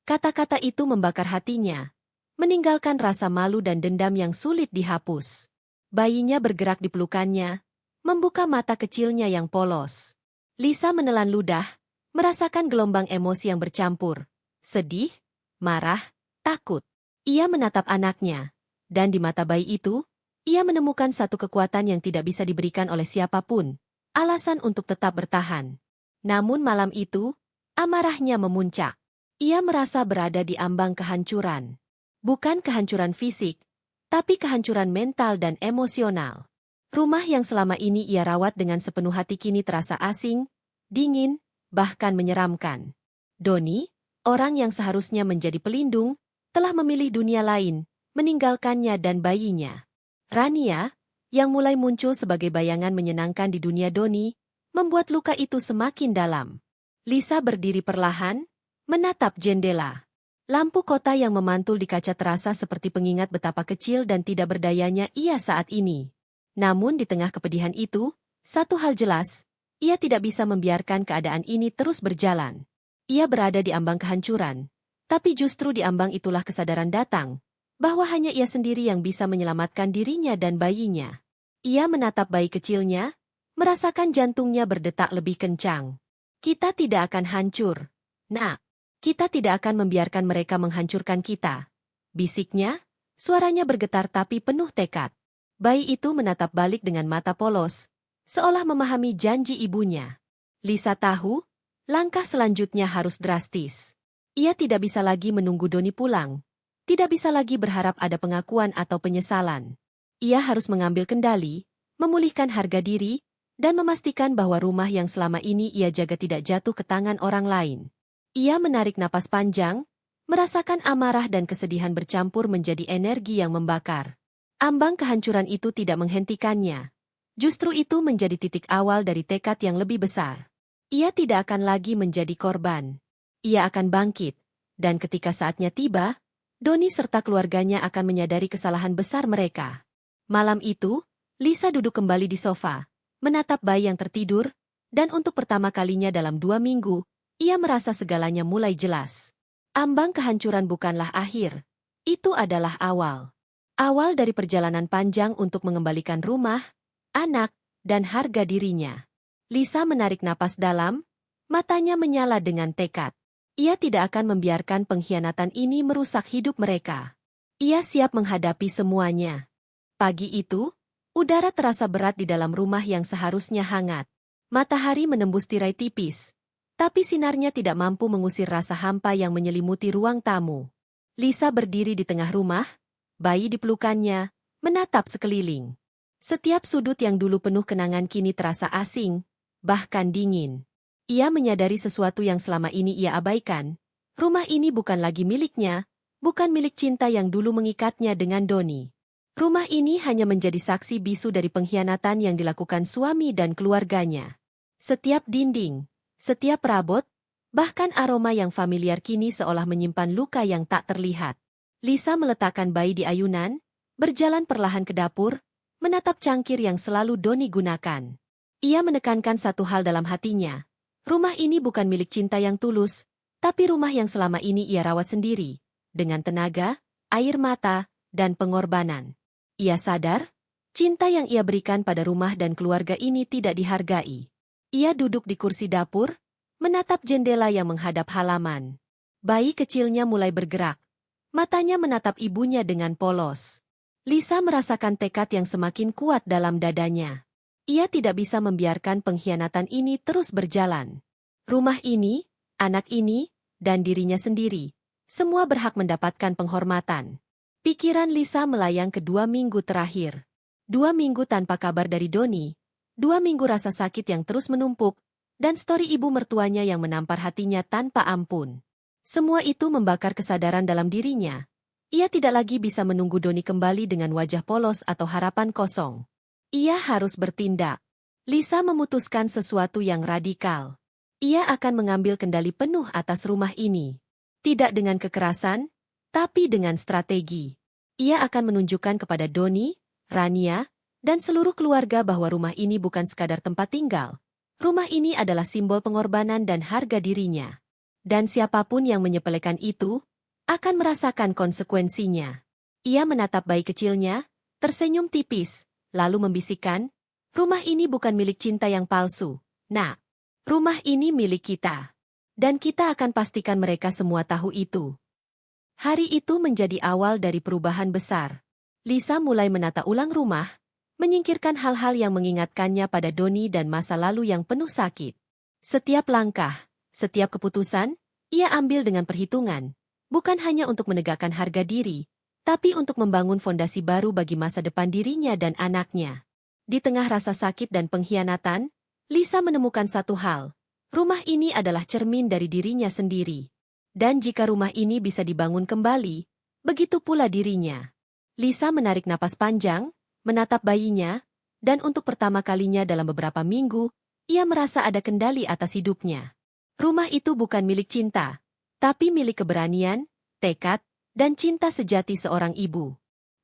Kata-kata itu membakar hatinya, meninggalkan rasa malu dan dendam yang sulit dihapus. Bayinya bergerak di pelukannya, membuka mata kecilnya yang polos. Lisa menelan ludah, merasakan gelombang emosi yang bercampur, sedih, marah, takut. Ia menatap anaknya, dan di mata bayi itu, ia menemukan satu kekuatan yang tidak bisa diberikan oleh siapapun, alasan untuk tetap bertahan. Namun malam itu, amarahnya memuncak. Ia merasa berada di ambang kehancuran. Bukan kehancuran fisik, tapi kehancuran mental dan emosional. Rumah yang selama ini ia rawat dengan sepenuh hati kini terasa asing, dingin, bahkan menyeramkan. Doni, orang yang seharusnya menjadi pelindung, telah memilih dunia lain, meninggalkannya dan bayinya. Rania, yang mulai muncul sebagai bayangan menyenangkan di dunia Doni, membuat luka itu semakin dalam. Lisa berdiri perlahan, menatap jendela. Lampu kota yang memantul di kaca terasa seperti pengingat betapa kecil dan tidak berdayanya ia saat ini. Namun di tengah kepedihan itu, satu hal jelas, ia tidak bisa membiarkan keadaan ini terus berjalan. Ia berada di ambang kehancuran, tapi justru di ambang itulah kesadaran datang, bahwa hanya ia sendiri yang bisa menyelamatkan dirinya dan bayinya. Ia menatap bayi kecilnya, merasakan jantungnya berdetak lebih kencang. Kita tidak akan hancur, Nak. Kita tidak akan membiarkan mereka menghancurkan kita. Bisiknya, suaranya bergetar tapi penuh tekad. Bayi itu menatap balik dengan mata polos, seolah memahami janji ibunya. Lisa tahu, langkah selanjutnya harus drastis. Ia tidak bisa lagi menunggu Doni pulang. Tidak bisa lagi berharap ada pengakuan atau penyesalan. Ia harus mengambil kendali, memulihkan harga diri, dan memastikan bahwa rumah yang selama ini ia jaga tidak jatuh ke tangan orang lain. Ia menarik napas panjang, merasakan amarah dan kesedihan bercampur menjadi energi yang membakar. Ambang kehancuran itu tidak menghentikannya. Justru itu menjadi titik awal dari tekad yang lebih besar. Ia tidak akan lagi menjadi korban. Ia akan bangkit, dan ketika saatnya tiba, Doni serta keluarganya akan menyadari kesalahan besar mereka. Malam itu, Lisa duduk kembali di sofa, menatap bayi yang tertidur, Dan untuk pertama kalinya dalam 2 minggu, ia merasa segalanya mulai jelas. Ambang kehancuran bukanlah akhir. Itu adalah awal. Awal dari perjalanan panjang untuk mengembalikan rumah, anak, dan harga dirinya. Lisa menarik napas dalam, matanya menyala dengan tekad. Ia tidak akan membiarkan pengkhianatan ini merusak hidup mereka. Ia siap menghadapi semuanya. Pagi itu, udara terasa berat di dalam rumah yang seharusnya hangat. Matahari menembus tirai tipis, tapi sinarnya tidak mampu mengusir rasa hampa yang menyelimuti ruang tamu. Lisa berdiri di tengah rumah, bayi di pelukannya, menatap sekeliling. Setiap sudut yang dulu penuh kenangan kini terasa asing, bahkan dingin. Ia menyadari sesuatu yang selama ini ia abaikan. Rumah ini bukan lagi miliknya, bukan milik cinta yang dulu mengikatnya dengan Doni. Rumah ini hanya menjadi saksi bisu dari pengkhianatan yang dilakukan suami dan keluarganya. Setiap dinding, setiap perabot, bahkan aroma yang familiar kini seolah menyimpan luka yang tak terlihat. Lisa meletakkan bayi di ayunan, berjalan perlahan ke dapur, menatap cangkir yang selalu Doni gunakan. Ia menekankan satu hal dalam hatinya. Rumah ini bukan milik cinta yang tulus, tapi rumah yang selama ini ia rawat sendiri, dengan tenaga, air mata, dan pengorbanan. Ia sadar, cinta yang ia berikan pada rumah dan keluarga ini tidak dihargai. Ia duduk di kursi dapur, menatap jendela yang menghadap halaman. Bayi kecilnya mulai bergerak. Matanya menatap ibunya dengan polos. Lisa merasakan tekad yang semakin kuat dalam dadanya. Ia tidak bisa membiarkan pengkhianatan ini terus berjalan. Rumah ini, anak ini, dan dirinya sendiri, semua berhak mendapatkan penghormatan. Pikiran Lisa melayang ke 2 minggu terakhir. 2 minggu tanpa kabar dari Doni, 2 minggu rasa sakit yang terus menumpuk, dan stori ibu mertuanya yang menampar hatinya tanpa ampun. Semua itu membakar kesadaran dalam dirinya. Ia tidak lagi bisa menunggu Doni kembali dengan wajah polos atau harapan kosong. Ia harus bertindak. Lisa memutuskan sesuatu yang radikal. Ia akan mengambil kendali penuh atas rumah ini. Tidak dengan kekerasan, tapi dengan strategi. Ia akan menunjukkan kepada Doni, Rania, dan seluruh keluarga bahwa rumah ini bukan sekadar tempat tinggal. Rumah ini adalah simbol pengorbanan dan harga dirinya. Dan siapapun yang menyepelekan itu, akan merasakan konsekuensinya. Ia menatap bayi kecilnya, tersenyum tipis, lalu membisikkan, rumah ini bukan milik cinta yang palsu. Nak, rumah ini milik kita. Dan kita akan pastikan mereka semua tahu itu. Hari itu menjadi awal dari perubahan besar. Lisa mulai menata ulang rumah, menyingkirkan hal-hal yang mengingatkannya pada Doni dan masa lalu yang penuh sakit. Setiap langkah, setiap keputusan, ia ambil dengan perhitungan, bukan hanya untuk menegakkan harga diri, tapi untuk membangun fondasi baru bagi masa depan dirinya dan anaknya. Di tengah rasa sakit dan pengkhianatan, Lisa menemukan satu hal, rumah ini adalah cermin dari dirinya sendiri. Dan jika rumah ini bisa dibangun kembali, begitu pula dirinya. Lisa menarik napas panjang, menatap bayinya, dan untuk pertama kalinya dalam beberapa minggu, ia merasa ada kendali atas hidupnya. Rumah itu bukan milik cinta, tapi milik keberanian, tekad, dan cinta sejati seorang ibu.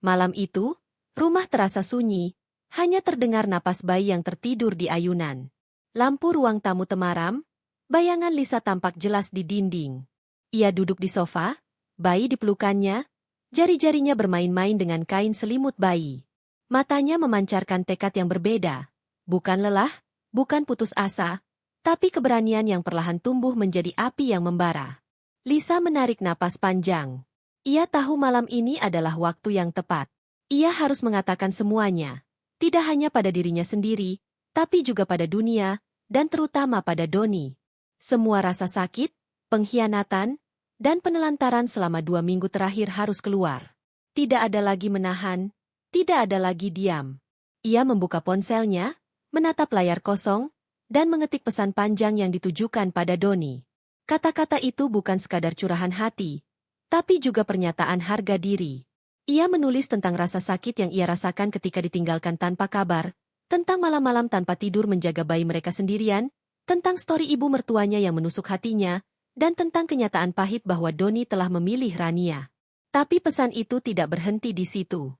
Malam itu, rumah terasa sunyi, hanya terdengar napas bayi yang tertidur di ayunan. Lampu ruang tamu temaram, bayangan Lisa tampak jelas di dinding. Ia duduk di sofa, bayi di pelukannya, jari-jarinya bermain-main dengan kain selimut bayi. Matanya memancarkan tekad yang berbeda, bukan lelah, bukan putus asa, tapi keberanian yang perlahan tumbuh menjadi api yang membara. Lisa menarik napas panjang. Ia tahu malam ini adalah waktu yang tepat. Ia harus mengatakan semuanya, tidak hanya pada dirinya sendiri, tapi juga pada dunia, dan terutama pada Doni. Semua rasa sakit, pengkhianatan, dan penelantaran selama 2 minggu terakhir harus keluar. Tidak ada lagi menahan, tidak ada lagi diam. Ia membuka ponselnya, menatap layar kosong, dan mengetik pesan panjang yang ditujukan pada Doni. Kata-kata itu bukan sekadar curahan hati, tapi juga pernyataan harga diri. Ia menulis tentang rasa sakit yang ia rasakan ketika ditinggalkan tanpa kabar, tentang malam-malam tanpa tidur menjaga bayi mereka sendirian, tentang stori ibu mertuanya yang menusuk hatinya, dan tentang kenyataan pahit bahwa Doni telah memilih Rania. Tapi pesan itu tidak berhenti di situ.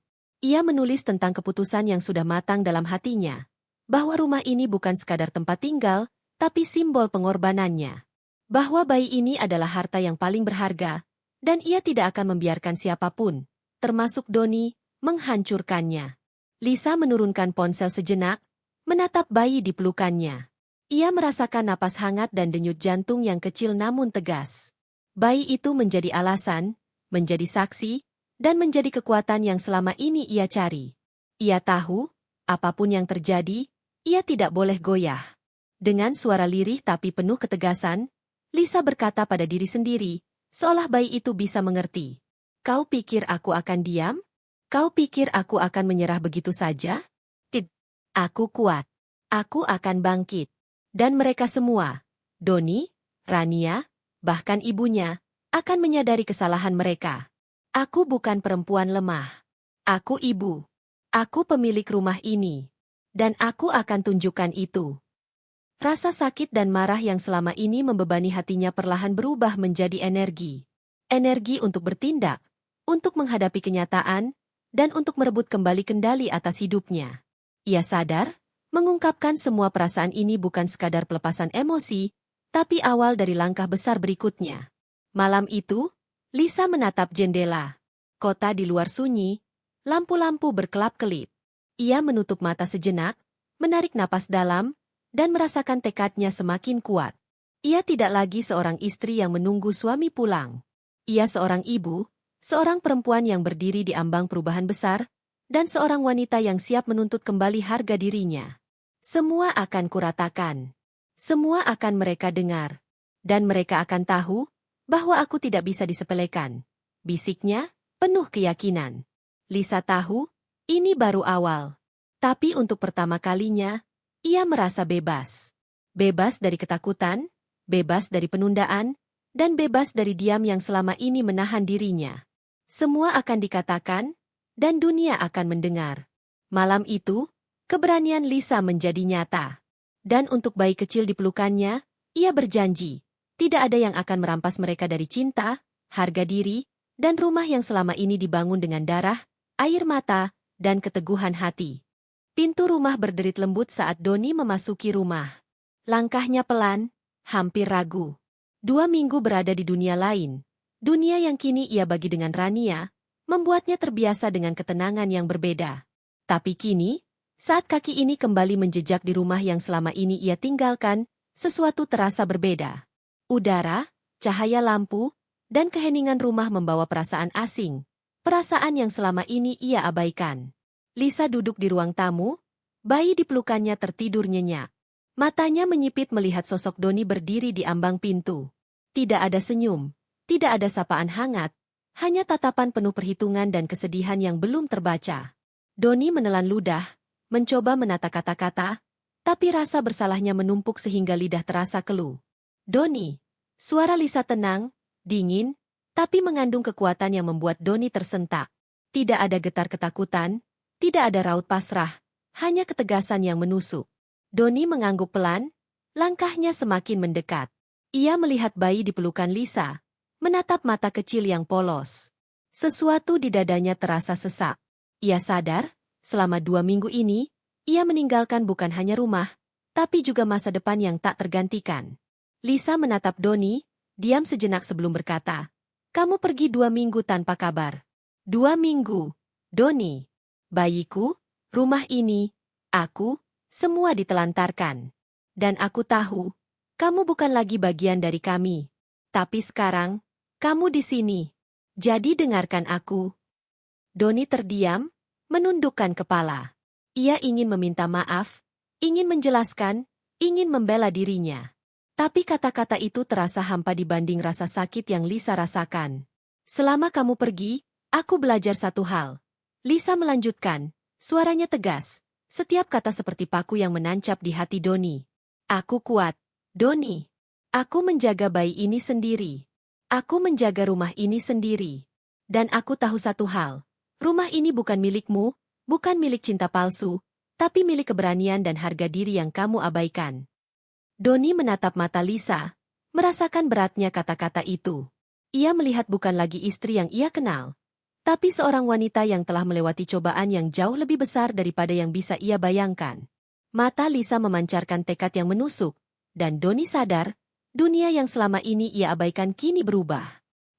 Ia menulis tentang keputusan yang sudah matang dalam hatinya, bahwa rumah ini bukan sekadar tempat tinggal, tapi simbol pengorbanannya. Bahwa bayi ini adalah harta yang paling berharga, dan ia tidak akan membiarkan siapapun, termasuk Doni, menghancurkannya. Lisa menurunkan ponsel sejenak, menatap bayi di pelukannya. Ia merasakan napas hangat dan denyut jantung yang kecil namun tegas. Bayi itu menjadi alasan, menjadi saksi, dan menjadi kekuatan yang selama ini ia cari. Ia tahu, apapun yang terjadi, ia tidak boleh goyah. Dengan suara lirih tapi penuh ketegasan, Lisa berkata pada diri sendiri, seolah bayi itu bisa mengerti. Kau pikir aku akan diam? Kau pikir aku akan menyerah begitu saja? Tidak. Aku kuat. Aku akan bangkit. Dan mereka semua, Doni, Rania, bahkan ibunya, akan menyadari kesalahan mereka. Aku bukan perempuan lemah. Aku ibu. Aku pemilik rumah ini. Dan aku akan tunjukkan itu. Rasa sakit dan marah yang selama ini membebani hatinya perlahan berubah menjadi energi. Energi untuk bertindak, untuk menghadapi kenyataan, dan untuk merebut kembali kendali atas hidupnya. Ia sadar, mengungkapkan semua perasaan ini bukan sekadar pelepasan emosi, tapi awal dari langkah besar berikutnya. Malam itu, Lisa menatap jendela. Kota di luar sunyi, lampu-lampu berkelap-kelip. Ia menutup mata sejenak, menarik napas dalam, dan merasakan tekadnya semakin kuat. Ia tidak lagi seorang istri yang menunggu suami pulang. Ia seorang ibu, seorang perempuan yang berdiri di ambang perubahan besar, dan seorang wanita yang siap menuntut kembali harga dirinya. Semua akan kuratakan. Semua akan mereka dengar. Dan mereka akan tahu bahwa aku tidak bisa disepelekan. Bisiknya, penuh keyakinan. Lisa tahu, ini baru awal. Tapi untuk pertama kalinya, ia merasa bebas. Bebas dari ketakutan, bebas dari penundaan, dan bebas dari diam yang selama ini menahan dirinya. Semua akan dikatakan, dan dunia akan mendengar. Malam itu, keberanian Lisa menjadi nyata. Dan untuk bayi kecil di pelukannya, ia berjanji, tidak ada yang akan merampas mereka dari cinta, harga diri, dan rumah yang selama ini dibangun dengan darah, air mata, dan keteguhan hati. Pintu rumah berderit lembut saat Doni memasuki rumah. Langkahnya pelan, hampir ragu. 2 minggu berada di dunia lain. Dunia yang kini ia bagi dengan Rania, membuatnya terbiasa dengan ketenangan yang berbeda. Tapi kini, saat kaki ini kembali menjejak di rumah yang selama ini ia tinggalkan, sesuatu terasa berbeda. Udara, cahaya lampu, dan keheningan rumah membawa perasaan asing. Perasaan yang selama ini ia abaikan. Lisa duduk di ruang tamu, bayi di pelukannya tertidur nyenyak. Matanya menyipit melihat sosok Doni berdiri di ambang pintu. Tidak ada senyum, tidak ada sapaan hangat, hanya tatapan penuh perhitungan dan kesedihan yang belum terbaca. Doni menelan ludah, mencoba menata kata-kata, tapi rasa bersalahnya menumpuk sehingga lidah terasa keluh. Doni, suara Lisa tenang, dingin, tapi mengandung kekuatan yang membuat Doni tersentak. Tidak ada getar ketakutan, tidak ada raut pasrah, hanya ketegasan yang menusuk. Doni mengangguk pelan, langkahnya semakin mendekat. Ia melihat bayi di pelukan Lisa, menatap mata kecil yang polos. Sesuatu di dadanya terasa sesak. Ia sadar, selama 2 minggu ini, ia meninggalkan bukan hanya rumah, tapi juga masa depan yang tak tergantikan. Lisa menatap Doni, diam sejenak sebelum berkata, "Kamu pergi 2 minggu tanpa kabar." 2 minggu, Doni. Bayiku, rumah ini, aku, semua ditelantarkan. Dan aku tahu, kamu bukan lagi bagian dari kami. Tapi sekarang, kamu di sini. Jadi dengarkan aku. Doni terdiam, menundukkan kepala. Ia ingin meminta maaf, ingin menjelaskan, ingin membela dirinya. Tapi kata-kata itu terasa hampa dibanding rasa sakit yang Lisa rasakan. Selama kamu pergi, aku belajar satu hal. Lisa melanjutkan, suaranya tegas, setiap kata seperti paku yang menancap di hati Doni. Aku kuat, Doni. Aku menjaga bayi ini sendiri. Aku menjaga rumah ini sendiri. Dan aku tahu satu hal, rumah ini bukan milikmu, bukan milik cinta palsu, tapi milik keberanian dan harga diri yang kamu abaikan. Doni menatap mata Lisa, merasakan beratnya kata-kata itu. Ia melihat bukan lagi istri yang ia kenal, tapi seorang wanita yang telah melewati cobaan yang jauh lebih besar daripada yang bisa ia bayangkan. Mata Lisa memancarkan tekad yang menusuk, dan Doni sadar, dunia yang selama ini ia abaikan kini berubah.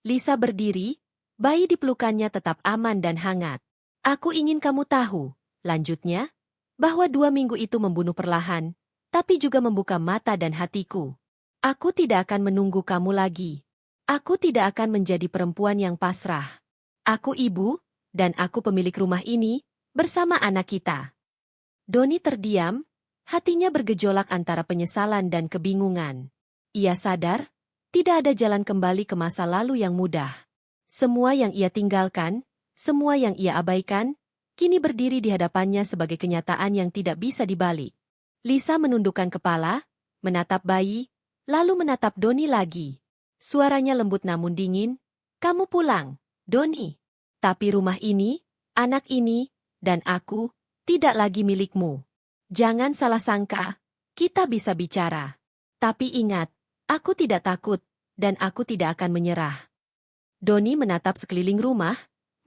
Lisa berdiri, bayi di pelukannya tetap aman dan hangat. Aku ingin kamu tahu, lanjutnya, bahwa 2 minggu itu membunuh perlahan, tapi juga membuka mata dan hatiku. Aku tidak akan menunggu kamu lagi. Aku tidak akan menjadi perempuan yang pasrah. Aku ibu, dan aku pemilik rumah ini, bersama anak kita. Doni terdiam, hatinya bergejolak antara penyesalan dan kebingungan. Ia sadar, tidak ada jalan kembali ke masa lalu yang mudah. Semua yang ia tinggalkan, semua yang ia abaikan, kini berdiri di hadapannya sebagai kenyataan yang tidak bisa dibalik. Lisa menundukkan kepala, menatap bayi, lalu menatap Doni lagi. Suaranya lembut namun dingin, "Kamu pulang, Doni. Tapi rumah ini, anak ini, dan aku, tidak lagi milikmu. Jangan salah sangka, kita bisa bicara. Tapi ingat, aku tidak takut, dan aku tidak akan menyerah." Doni menatap sekeliling rumah,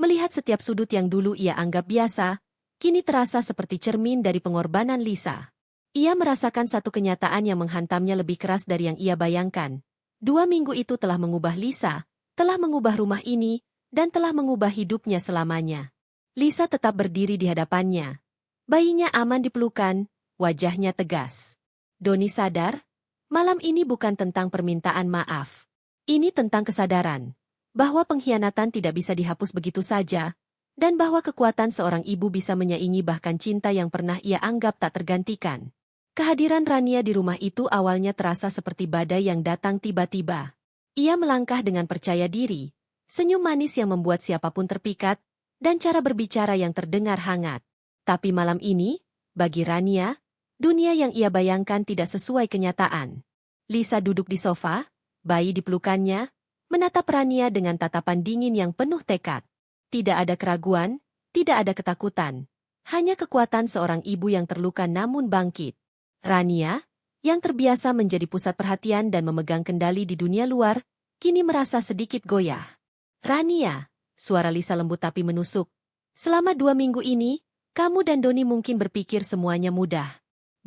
melihat setiap sudut yang dulu ia anggap biasa, kini terasa seperti cermin dari pengorbanan Lisa. Ia merasakan satu kenyataan yang menghantamnya lebih keras dari yang ia bayangkan. 2 minggu itu telah mengubah Lisa, telah mengubah rumah ini, dan telah mengubah hidupnya selamanya. Lisa tetap berdiri di hadapannya. Bayinya aman di pelukan, wajahnya tegas. Doni sadar, malam ini bukan tentang permintaan maaf. Ini tentang kesadaran bahwa pengkhianatan tidak bisa dihapus begitu saja, dan bahwa kekuatan seorang ibu bisa menyaingi bahkan cinta yang pernah ia anggap tak tergantikan. Kehadiran Rania di rumah itu awalnya terasa seperti badai yang datang tiba-tiba. Ia melangkah dengan percaya diri, senyum manis yang membuat siapapun terpikat, dan cara berbicara yang terdengar hangat. Tapi malam ini, bagi Rania, dunia yang ia bayangkan tidak sesuai kenyataan. Lisa duduk di sofa, bayi di pelukannya, menatap Rania dengan tatapan dingin yang penuh tekad. Tidak ada keraguan, tidak ada ketakutan. Hanya kekuatan seorang ibu yang terluka namun bangkit. Rania, yang terbiasa menjadi pusat perhatian dan memegang kendali di dunia luar, kini merasa sedikit goyah. "Rania," suara Lisa lembut tapi menusuk. "Selama 2 minggu ini, kamu dan Doni mungkin berpikir semuanya mudah.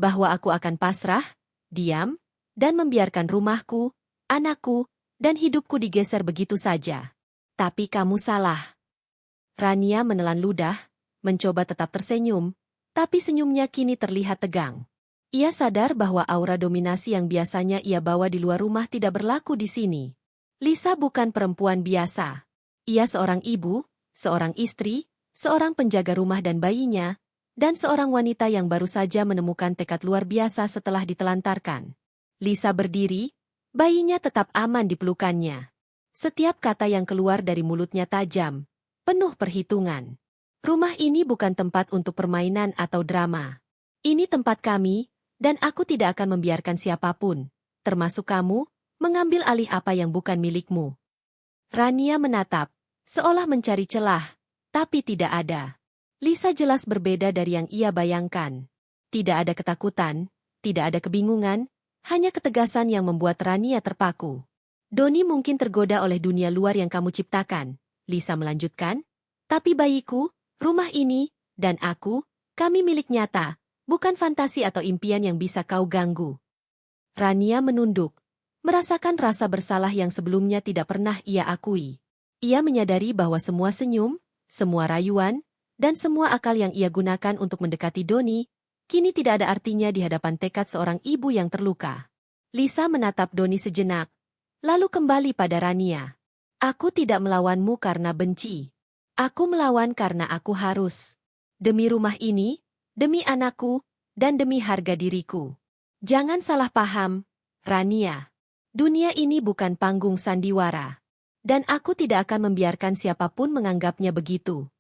Bahwa aku akan pasrah, diam, dan membiarkan rumahku, anakku, dan hidupku digeser begitu saja. Tapi kamu salah." Rania menelan ludah, mencoba tetap tersenyum, tapi senyumnya kini terlihat tegang. Ia sadar bahwa aura dominasi yang biasanya ia bawa di luar rumah tidak berlaku di sini. Lisa bukan perempuan biasa. Ia seorang ibu, seorang istri, seorang penjaga rumah dan bayinya, dan seorang wanita yang baru saja menemukan tekad luar biasa setelah ditelantarkan. Lisa berdiri, bayinya tetap aman di pelukannya. Setiap kata yang keluar dari mulutnya tajam, penuh perhitungan. "Rumah ini bukan tempat untuk permainan atau drama. Ini tempat kami, dan aku tidak akan membiarkan siapapun, termasuk kamu, mengambil alih apa yang bukan milikmu." Rania menatap, seolah mencari celah, tapi tidak ada. Lisa jelas berbeda dari yang ia bayangkan. Tidak ada ketakutan, tidak ada kebingungan, hanya ketegasan yang membuat Rania terpaku. "Doni mungkin tergoda oleh dunia luar yang kamu ciptakan," Lisa melanjutkan. "Tapi bayiku, rumah ini, dan aku, kami milik nyata, bukan fantasi atau impian yang bisa kau ganggu." Rania menunduk, merasakan rasa bersalah yang sebelumnya tidak pernah ia akui. Ia menyadari bahwa semua senyum, semua rayuan, dan semua akal yang ia gunakan untuk mendekati Doni, kini tidak ada artinya di hadapan tekad seorang ibu yang terluka. Lisa menatap Doni sejenak, lalu kembali pada Rania. "Aku tidak melawanmu karena benci. Aku melawan karena aku harus. Demi rumah ini, demi anakku, dan demi harga diriku. Jangan salah paham, Rania. Dunia ini bukan panggung sandiwara. Dan aku tidak akan membiarkan siapapun menganggapnya begitu."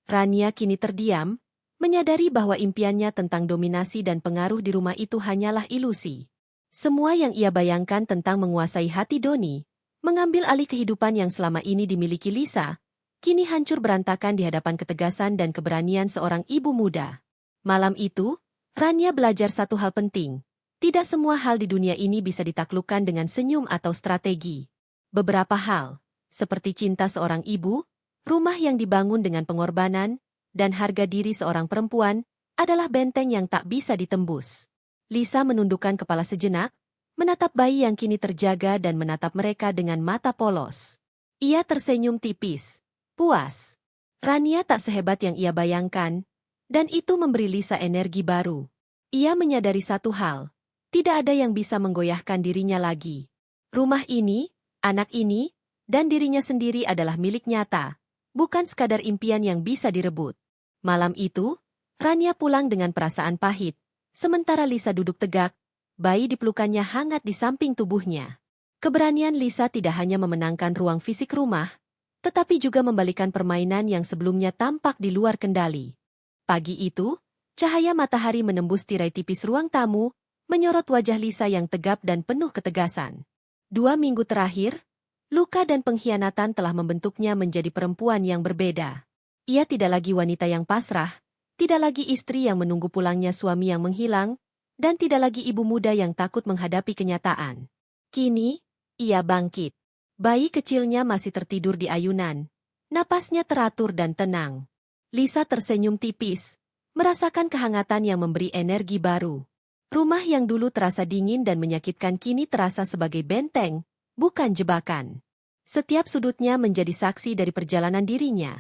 Rania kini terdiam, menyadari bahwa impiannya tentang dominasi dan pengaruh di rumah itu hanyalah ilusi. Semua yang ia bayangkan tentang menguasai hati Doni, mengambil alih kehidupan yang selama ini dimiliki Lisa, kini hancur berantakan di hadapan ketegasan dan keberanian seorang ibu muda. Malam itu, Rania belajar satu hal penting. Tidak semua hal di dunia ini bisa ditaklukkan dengan senyum atau strategi. Beberapa hal, seperti cinta seorang ibu, rumah yang dibangun dengan pengorbanan, dan harga diri seorang perempuan, adalah benteng yang tak bisa ditembus. Lisa menundukkan kepala sejenak, menatap bayi yang kini terjaga dan menatap mereka dengan mata polos. Ia tersenyum tipis, puas. Rania tak sehebat yang ia bayangkan, dan itu memberi Lisa energi baru. Ia menyadari satu hal, tidak ada yang bisa menggoyahkan dirinya lagi. Rumah ini, anak ini, dan dirinya sendiri adalah milik nyata, bukan sekadar impian yang bisa direbut. Malam itu, Rania pulang dengan perasaan pahit, sementara Lisa duduk tegak, bayi di pelukannya hangat di samping tubuhnya. Keberanian Lisa tidak hanya memenangkan ruang fisik rumah, tetapi juga membalikan permainan yang sebelumnya tampak di luar kendali. Pagi itu, cahaya matahari menembus tirai tipis ruang tamu, menyorot wajah Lisa yang tegap dan penuh ketegasan. 2 minggu terakhir, luka dan pengkhianatan telah membentuknya menjadi perempuan yang berbeda. Ia tidak lagi wanita yang pasrah, tidak lagi istri yang menunggu pulangnya suami yang menghilang, dan tidak lagi ibu muda yang takut menghadapi kenyataan. Kini, ia bangkit. Bayi kecilnya masih tertidur di ayunan. Napasnya teratur dan tenang. Lisa tersenyum tipis, merasakan kehangatan yang memberi energi baru. Rumah yang dulu terasa dingin dan menyakitkan kini terasa sebagai benteng, bukan jebakan. Setiap sudutnya menjadi saksi dari perjalanan dirinya.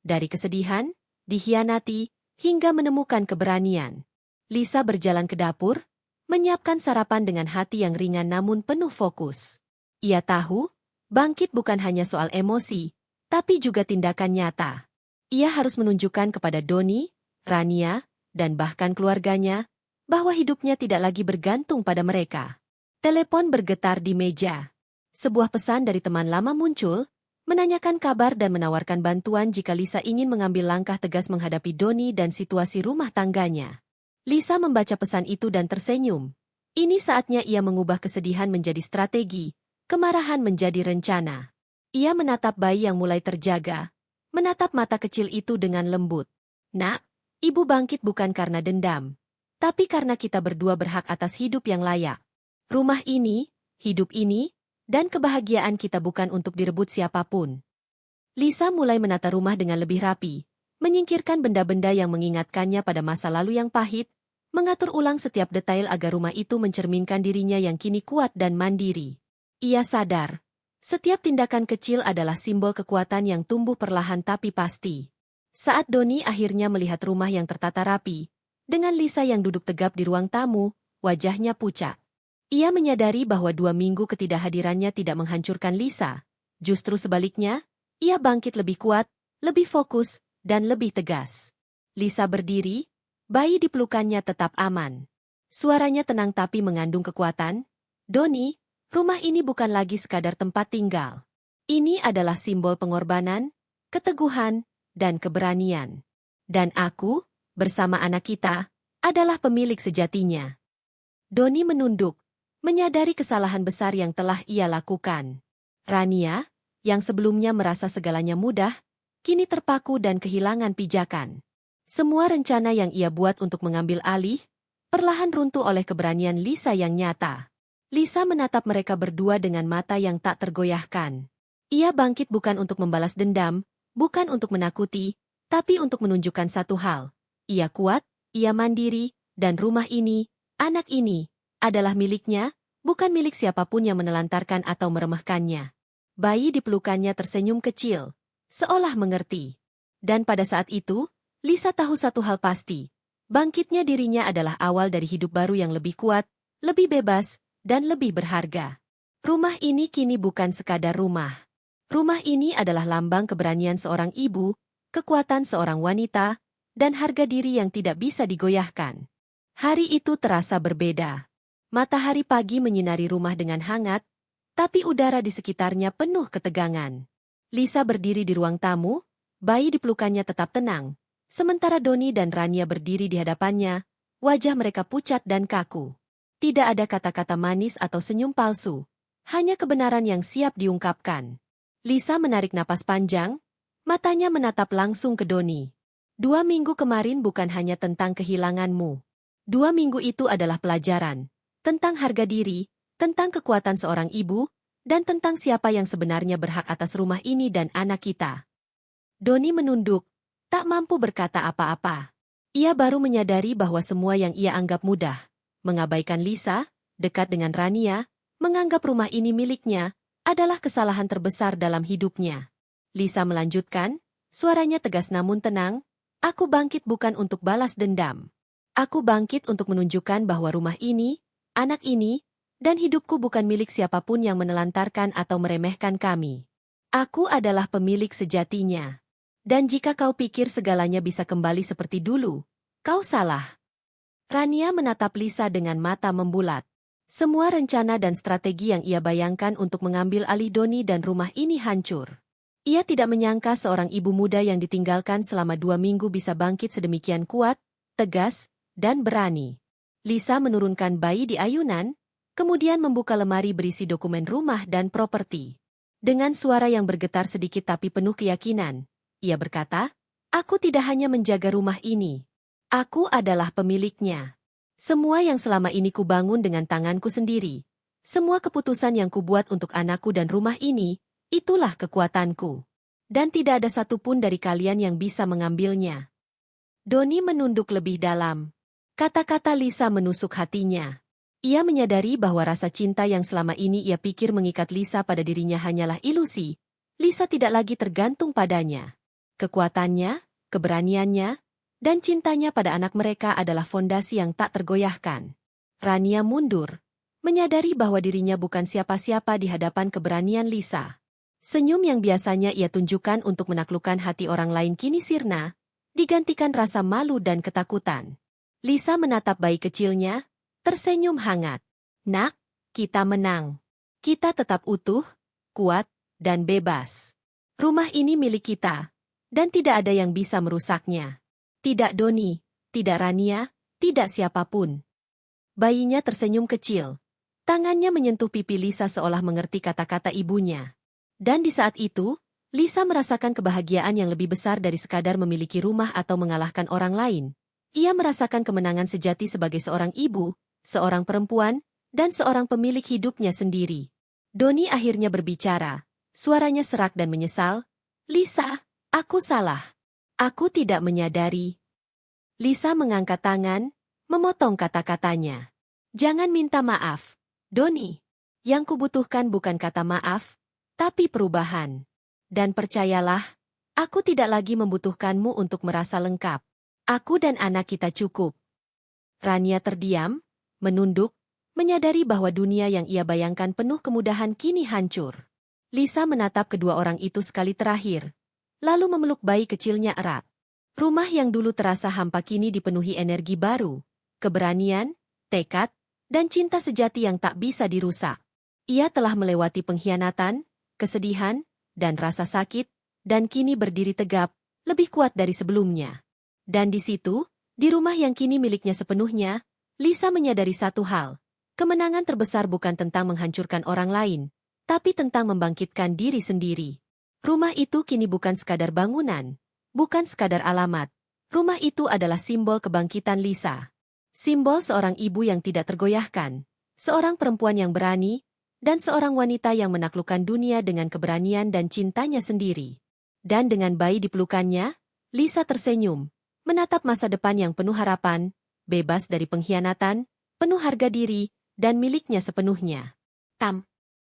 Dari kesedihan, dikhianati, hingga menemukan keberanian. Lisa berjalan ke dapur, menyiapkan sarapan dengan hati yang ringan namun penuh fokus. Ia tahu, bangkit bukan hanya soal emosi, tapi juga tindakan nyata. Ia harus menunjukkan kepada Doni, Rania, dan bahkan keluarganya, bahwa hidupnya tidak lagi bergantung pada mereka. Telepon bergetar di meja. Sebuah pesan dari teman lama muncul, menanyakan kabar dan menawarkan bantuan jika Lisa ingin mengambil langkah tegas menghadapi Doni dan situasi rumah tangganya. Lisa membaca pesan itu dan tersenyum. Ini saatnya ia mengubah kesedihan menjadi strategi, kemarahan menjadi rencana. Ia menatap bayi yang mulai terjaga, menatap mata kecil itu dengan lembut. Nak, ibu bangkit bukan karena dendam, tapi karena kita berdua berhak atas hidup yang layak. Rumah ini, hidup ini, dan kebahagiaan kita bukan untuk direbut siapapun. Lisa mulai menata rumah dengan lebih rapi, menyingkirkan benda-benda yang mengingatkannya pada masa lalu yang pahit, mengatur ulang setiap detail agar rumah itu mencerminkan dirinya yang kini kuat dan mandiri. Ia sadar, setiap tindakan kecil adalah simbol kekuatan yang tumbuh perlahan tapi pasti. Saat Doni akhirnya melihat rumah yang tertata rapi, dengan Lisa yang duduk tegap di ruang tamu, wajahnya pucat. Ia menyadari bahwa 2 minggu ketidakhadirannya tidak menghancurkan Lisa. Justru sebaliknya, ia bangkit lebih kuat, lebih fokus, dan lebih tegas. Lisa berdiri, bayi di pelukannya tetap aman. Suaranya tenang tapi mengandung kekuatan. Doni, rumah ini bukan lagi sekadar tempat tinggal. Ini adalah simbol pengorbanan, keteguhan, dan keberanian. Dan aku, bersama anak kita, adalah pemilik sejatinya. Doni menunduk, menyadari kesalahan besar yang telah ia lakukan. Rania, yang sebelumnya merasa segalanya mudah, kini terpaku dan kehilangan pijakan. Semua rencana yang ia buat untuk mengambil alih, perlahan runtuh oleh keberanian Lisa yang nyata. Lisa menatap mereka berdua dengan mata yang tak tergoyahkan. Ia bangkit bukan untuk membalas dendam, bukan untuk menakuti, tapi untuk menunjukkan satu hal. Ia kuat, ia mandiri, dan rumah ini, anak ini, adalah miliknya, bukan milik siapapun yang menelantarkan atau meremehkannya. Bayi di pelukannya tersenyum kecil, seolah mengerti. Dan pada saat itu, Lisa tahu satu hal pasti. Bangkitnya dirinya adalah awal dari hidup baru yang lebih kuat, lebih bebas, dan lebih berharga. Rumah ini kini bukan sekadar rumah. Rumah ini adalah lambang keberanian seorang ibu, kekuatan seorang wanita, dan harga diri yang tidak bisa digoyahkan. Hari itu terasa berbeda. Matahari pagi menyinari rumah dengan hangat, tapi udara di sekitarnya penuh ketegangan. Lisa berdiri di ruang tamu, bayi di pelukannya tetap tenang. Sementara Doni dan Rania berdiri di hadapannya, wajah mereka pucat dan kaku. Tidak ada kata-kata manis atau senyum palsu, hanya kebenaran yang siap diungkapkan. Lisa menarik napas panjang, matanya menatap langsung ke Doni. 2 minggu kemarin bukan hanya tentang kehilanganmu. 2 minggu itu adalah pelajaran, tentang harga diri, tentang kekuatan seorang ibu, dan tentang siapa yang sebenarnya berhak atas rumah ini dan anak kita. Doni menunduk, tak mampu berkata apa-apa. Ia baru menyadari bahwa semua yang ia anggap mudah, mengabaikan Lisa, dekat dengan Rania, menganggap rumah ini miliknya, adalah kesalahan terbesar dalam hidupnya. Lisa melanjutkan, suaranya tegas namun tenang, aku bangkit bukan untuk balas dendam. Aku bangkit untuk menunjukkan bahwa rumah ini, anak ini, dan hidupku bukan milik siapapun yang menelantarkan atau meremehkan kami. Aku adalah pemilik sejatinya. Dan jika kau pikir segalanya bisa kembali seperti dulu, kau salah. Rania menatap Lisa dengan mata membulat. Semua rencana dan strategi yang ia bayangkan untuk mengambil alih Doni dan rumah ini hancur. Ia tidak menyangka seorang ibu muda yang ditinggalkan selama 2 minggu bisa bangkit sedemikian kuat, tegas, dan berani. Lisa menurunkan bayi di ayunan, kemudian membuka lemari berisi dokumen rumah dan properti. Dengan suara yang bergetar sedikit tapi penuh keyakinan, ia berkata, aku tidak hanya menjaga rumah ini. Aku adalah pemiliknya. Semua yang selama ini kubangun dengan tanganku sendiri. Semua keputusan yang kubuat untuk anakku dan rumah ini, itulah kekuatanku. Dan tidak ada satupun dari kalian yang bisa mengambilnya. Doni menunduk lebih dalam. Kata-kata Lisa menusuk hatinya. Ia menyadari bahwa rasa cinta yang selama ini ia pikir mengikat Lisa pada dirinya hanyalah ilusi. Lisa tidak lagi tergantung padanya. Kekuatannya, keberaniannya, dan cintanya pada anak mereka adalah fondasi yang tak tergoyahkan. Rania mundur, menyadari bahwa dirinya bukan siapa-siapa di hadapan keberanian Lisa. Senyum yang biasanya ia tunjukkan untuk menaklukkan hati orang lain kini sirna, digantikan rasa malu dan ketakutan. Lisa menatap bayi kecilnya, tersenyum hangat. Nak, kita menang. Kita tetap utuh, kuat, dan bebas. Rumah ini milik kita, dan tidak ada yang bisa merusaknya. Tidak Doni, tidak Rania, tidak siapapun. Bayinya tersenyum kecil. Tangannya menyentuh pipi Lisa seolah mengerti kata-kata ibunya. Dan di saat itu, Lisa merasakan kebahagiaan yang lebih besar dari sekadar memiliki rumah atau mengalahkan orang lain. Ia merasakan kemenangan sejati sebagai seorang ibu, seorang perempuan, dan seorang pemilik hidupnya sendiri. Doni akhirnya berbicara. Suaranya serak dan menyesal. Lisa, aku salah. Aku tidak menyadari. Lisa mengangkat tangan, memotong kata-katanya. Jangan minta maaf, Doni. Yang kubutuhkan bukan kata maaf, tapi perubahan. Dan percayalah, aku tidak lagi membutuhkanmu untuk merasa lengkap. Aku dan anak kita cukup. Rania terdiam, menunduk, menyadari bahwa dunia yang ia bayangkan penuh kemudahan kini hancur. Lisa menatap kedua orang itu sekali terakhir. Lalu memeluk bayi kecilnya erat. Rumah yang dulu terasa hampa kini dipenuhi energi baru, keberanian, tekad, dan cinta sejati yang tak bisa dirusak. Ia telah melewati pengkhianatan, kesedihan, dan rasa sakit, dan kini berdiri tegap, lebih kuat dari sebelumnya. Dan di situ, di rumah yang kini miliknya sepenuhnya, Lisa menyadari satu hal. Kemenangan terbesar bukan tentang menghancurkan orang lain, tapi tentang membangkitkan diri sendiri. Rumah itu kini bukan sekadar bangunan, bukan sekadar alamat. Rumah itu adalah simbol kebangkitan Lisa. Simbol seorang ibu yang tidak tergoyahkan, seorang perempuan yang berani, dan seorang wanita yang menaklukkan dunia dengan keberanian dan cintanya sendiri. Dan dengan bayi di pelukannya, Lisa tersenyum, menatap masa depan yang penuh harapan, bebas dari pengkhianatan, penuh harga diri, dan miliknya sepenuhnya.